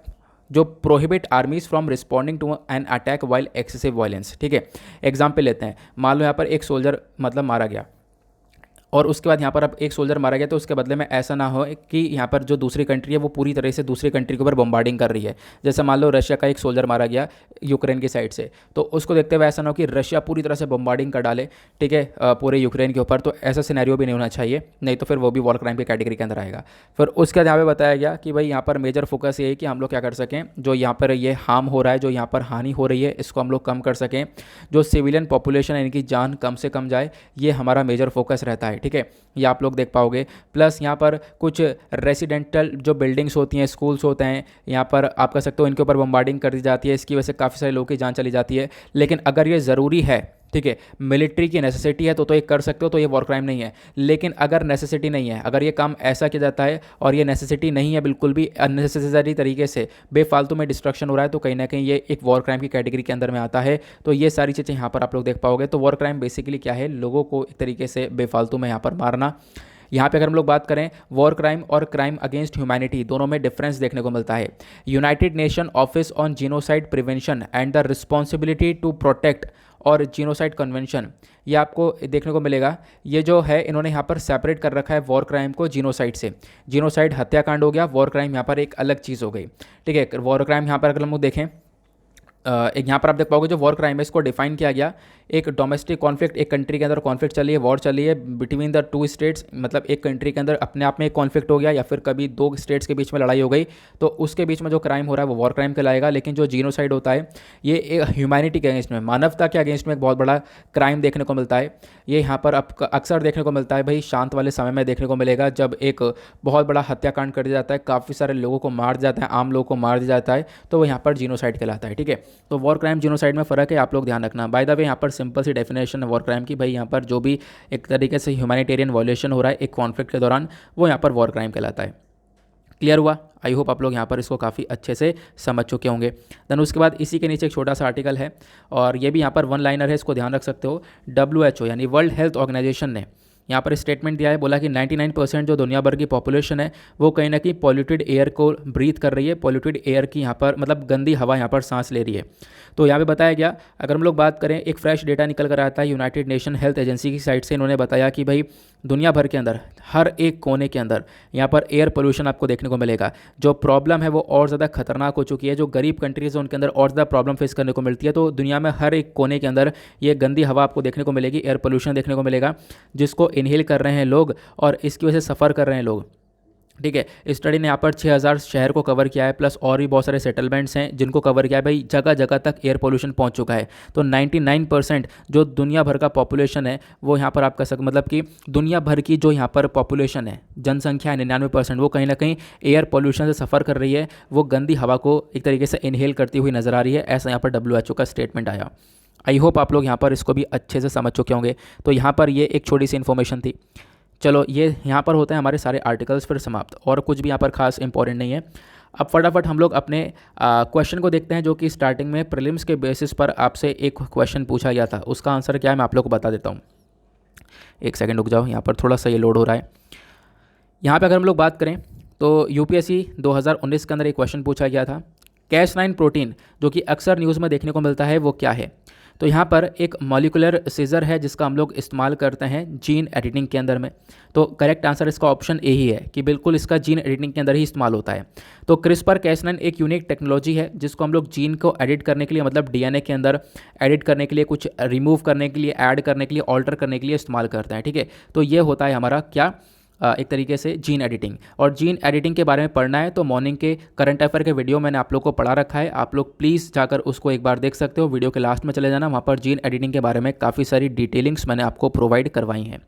Speaker 1: जो prohibit armies from responding to an attack while excessive violence. ठीक है, एग्जाम्पल लेते हैं, मान लो यहाँ पर एक सोल्जर मतलब मारा गया, और उसके बाद यहाँ पर अब एक सोल्जर मारा गया, तो उसके बदले में ऐसा ना हो कि यहाँ पर जो दूसरी कंट्री है वो पूरी तरह से दूसरी कंट्री के ऊपर बम्बार्डिंग कर रही है। जैसे मान लो रशिया का एक सोल्जर मारा गया यूक्रेन की साइड से, तो उसको देखते हुए ऐसा ना हो कि रशिया पूरी तरह से बम्बार्डिंग कर डाले, ठीक है, पूरे यूक्रेन के ऊपर। तो ऐसा सिनेरियो भी नहीं होना चाहिए, नहीं तो फिर वो भी वॉर क्राइम की कैटेगरी के अंदर आएगा। फिर उसके बाद यहाँ पर बताया गया कि भाई यहाँ पर मेजर फोकस ये है कि हम लोग क्या कर सकें, जो यहाँ पर ये हार्म हो रहा है, जो यहाँ पर हानि हो रही है, इसको हम लोग कम कर सकें। जो सिविलियन पॉपुलेशन है इनकी जान कम से कम जाए, ये हमारा मेजर फोकस रहता है। ठीक है, ये आप लोग देख पाओगे। प्लस यहाँ पर कुछ रेसिडेंटल जो बिल्डिंग्स होती हैं, स्कूल्स होते हैं, यहाँ पर आप कह सकते हो इनके ऊपर बम्बार्डिंग कर दी जाती है, इसकी वजह से काफ़ी सारे लोगों की जान चली जाती है। लेकिन अगर ये ज़रूरी है, ठीक है, मिलिट्री की नेसेसिटी है, तो ये कर सकते हो, तो ये वॉर क्राइम नहीं है। लेकिन अगर नेसेसिटी नहीं है, अगर ये काम ऐसा किया जाता है और ये नेसेसिटी नहीं है, बिल्कुल भी अननेसेसरी तरीके से बेफालतू में डिस्ट्रक्शन हो रहा है, तो कहीं ना कहीं ये एक वॉर क्राइम की कैटेगरी के अंदर में आता है। तो ये सारी चीज़ें यहाँ पर आप लोग देख पाओगे। तो वॉर क्राइम बेसिकली क्या है, लोगों को एक तरीके से बेफालतू में यहाँ पर मारना। यहाँ पे अगर हम लोग बात करें वॉर क्राइम और क्राइम अगेंस्ट ह्यूमैनिटी, दोनों में डिफरेंस देखने को मिलता है। United Nation Office on Genocide Prevention and the Responsibility to Protect और जीनोसाइड कन्वेंशन, ये आपको देखने को मिलेगा। ये जो है इन्होंने यहाँ पर सेपरेट कर रखा है वॉर क्राइम को जीनोसाइड से। जीनोसाइड हत्याकांड हो गया, वॉर क्राइम यहाँ पर एक अलग चीज़ हो गई, ठीक है। वॉर क्राइम यहाँ पर अगर हम लोग देखें, एक यहाँ पर आप देख पाओगे जो वॉर क्राइम है इसको डिफाइन किया गया, एक डोमेस्टिक कॉन्फ्लिक्ट, एक कंट्री के अंदर कॉन्फ्लिक्ट चली है, वॉर चली है बिटवीन द टू स्टेट्स, मतलब एक कंट्री के अंदर अपने आप में एक कॉन्फ्लिक्ट हो गया या फिर कभी दो स्टेट्स के बीच में लड़ाई हो गई, तो उसके बीच में जो क्राइम हो रहा है वो वॉर क्राइम कहलाएगा। लेकिन जो जीनोसाइड होता है ये एक ह्यूमैनिटी के अगेंस्ट में, मानवता के अगेंस्ट में एक बहुत बड़ा क्राइम देखने को मिलता है। ये यहाँ पर अक्सर देखने को मिलता है भाई शांत वाले समय में देखने को मिलेगा, जब एक बहुत बड़ा हत्याकांड कर दिया जाता है, काफ़ी सारे लोगों को मार दिया जाता है, आम लोगों को मार दिया जाता है, तो वो यहाँ पर जीनोसाइड कहलाता है, ठीक है। तो वॉर क्राइम जीनोसाइड में फ़र्क है, आप लोग ध्यान रखना। बाय द वे यहाँ पर सिंपल सी डेफिनेशन है वॉर क्राइम की, भाई यहाँ पर जो भी एक तरीके से ह्यूमैनिटेरियन वॉल्यूशन हो रहा है एक कॉन्फ्लिक्ट के दौरान, वो यहाँ पर वॉर क्राइम कहलाता है। क्लियर हुआ? आई होप आप लोग यहाँ पर इसको काफ़ी अच्छे से समझ चुके होंगे। देन उसके बाद इसी के नीचे एक छोटा सा आर्टिकल है और ये भी यहाँ पर वन लाइनर है, इसको ध्यान रख सकते हो। WHO यानी वर्ल्ड हेल्थ ऑर्गेनाइजेशन ने यहाँ पर स्टेटमेंट दिया है, बोला कि 99% जो दुनिया भर की पॉपुलेशन है वो कहीं ना कहीं पॉल्यूटेड एयर को ब्रीथ कर रही है, पॉल्यूटेड एयर की यहाँ पर मतलब गंदी हवा यहाँ पर सांस ले रही है। तो यहाँ पे बताया गया, अगर हम लोग बात करें, एक फ्रेश डेटा निकल कर आता है यूनाइटेड नेशन हेल्थ एजेंसी की साइड से, इन्होंने बताया कि भाई दुनिया भर के अंदर हर एक कोने के अंदर यहाँ पर एयर पोल्यूशन आपको देखने को मिलेगा। जो प्रॉब्लम है वो और ज़्यादा खतरनाक हो चुकी है, जो गरीब कंट्रीज़ है उनके अंदर और ज़्यादा प्रॉब्लम फेस करने को मिलती है। तो दुनिया में हर एक कोने के अंदर ये गंदी हवा आपको देखने को मिलेगी, एयर पोल्यूशन देखने को मिलेगा, जिसको इनहेल कर रहे हैं लोग और इसकी वजह से सफ़र कर रहे हैं लोग, ठीक है। स्टडी ने यहाँ पर 6000 शहर को कवर किया है, प्लस और भी बहुत सारे सेटलमेंट्स हैं जिनको कवर किया है। भाई जगह जगह तक एयर पोल्यूशन पहुँच चुका है। तो 99% जो दुनिया भर का पॉपुलेशन है वो यहाँ पर आप कह सकते, मतलब कि दुनिया भर की जो यहाँ पर पॉपुलेशन है, जनसंख्या है 99%, वो कहीं ना कहीं एयर पोल्यूशन से सफ़र कर रही है, वो गंदी हवा को एक तरीके से इनहेल करती हुई नज़र आ रही है। ऐसा यहाँ पर WHO का स्टेटमेंट आया। आई होप आप लोग यहाँ पर इसको भी अच्छे से समझ चुके होंगे। तो यहाँ पर ये एक छोटी सी इन्फॉर्मेशन थी। चलो ये यहाँ पर होते हैं हमारे सारे आर्टिकल्स फिर समाप्त, और कुछ भी यहाँ पर खास इंपॉर्टेंट नहीं है। अब फटाफट हम लोग अपने क्वेश्चन को देखते हैं, जो कि स्टार्टिंग में प्रीलिम्स के बेसिस पर आपसे एक क्वेश्चन पूछा गया था। उसका आंसर क्या है मैं आप लोग को बता देता हूँ। एक सेकंड रुक जाओ, यहाँ पर थोड़ा सा ये लोड हो रहा है। यहाँ पर अगर हम लोग बात करें तो UPSC 2019 के अंदर एक क्वेश्चन पूछा गया था, Cas9 प्रोटीन जो कि अक्सर न्यूज़ में देखने को मिलता है वो क्या है। तो यहाँ पर एक मॉलिकुलर सीजर है जिसका हम लोग इस्तेमाल करते हैं जीन एडिटिंग के अंदर में। तो करेक्ट आंसर इसका ऑप्शन ए ही है कि बिल्कुल इसका जीन एडिटिंग के अंदर ही इस्तेमाल होता है। तो CRISPR-Cas9 एक यूनिक टेक्नोलॉजी है जिसको हम लोग जीन को एडिट करने के लिए, मतलब DNA के अंदर एडिट करने के लिए, कुछ रिमूव करने के लिए, ऐड करने के लिए, ऑल्टर करने के लिए इस्तेमाल करते हैं, ठीक है। तो ये होता है हमारा क्या, एक तरीके से जीन एडिटिंग। और जीन एडिटिंग के बारे में पढ़ना है तो मॉर्निंग के करंट अफेयर के वीडियो मैंने आप लोग को पढ़ा रखा है, आप लोग प्लीज़ जाकर उसको एक बार देख सकते हो। वीडियो के लास्ट में चले जाना, वहाँ पर जीन एडिटिंग के बारे में काफ़ी सारी डिटेलिंग्स मैंने आपको प्रोवाइड करवाई हैं।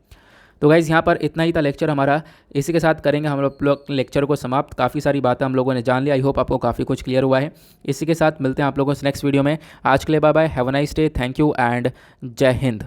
Speaker 1: तो गाइज़ यहाँ पर इतना ही था लेक्चर हमारा, इसी के साथ करेंगे हम लोग लेक्चर को समाप्त। काफ़ी सारी बातें हम लोगों ने जान लिया, आई होप आपको काफ़ी कुछ क्लियर हुआ है। इसी के साथ मिलते हैं आप लोगों से नेक्स्ट वीडियो में। आज के लिए bye bye, have a nice day, thank you and जय हिंद।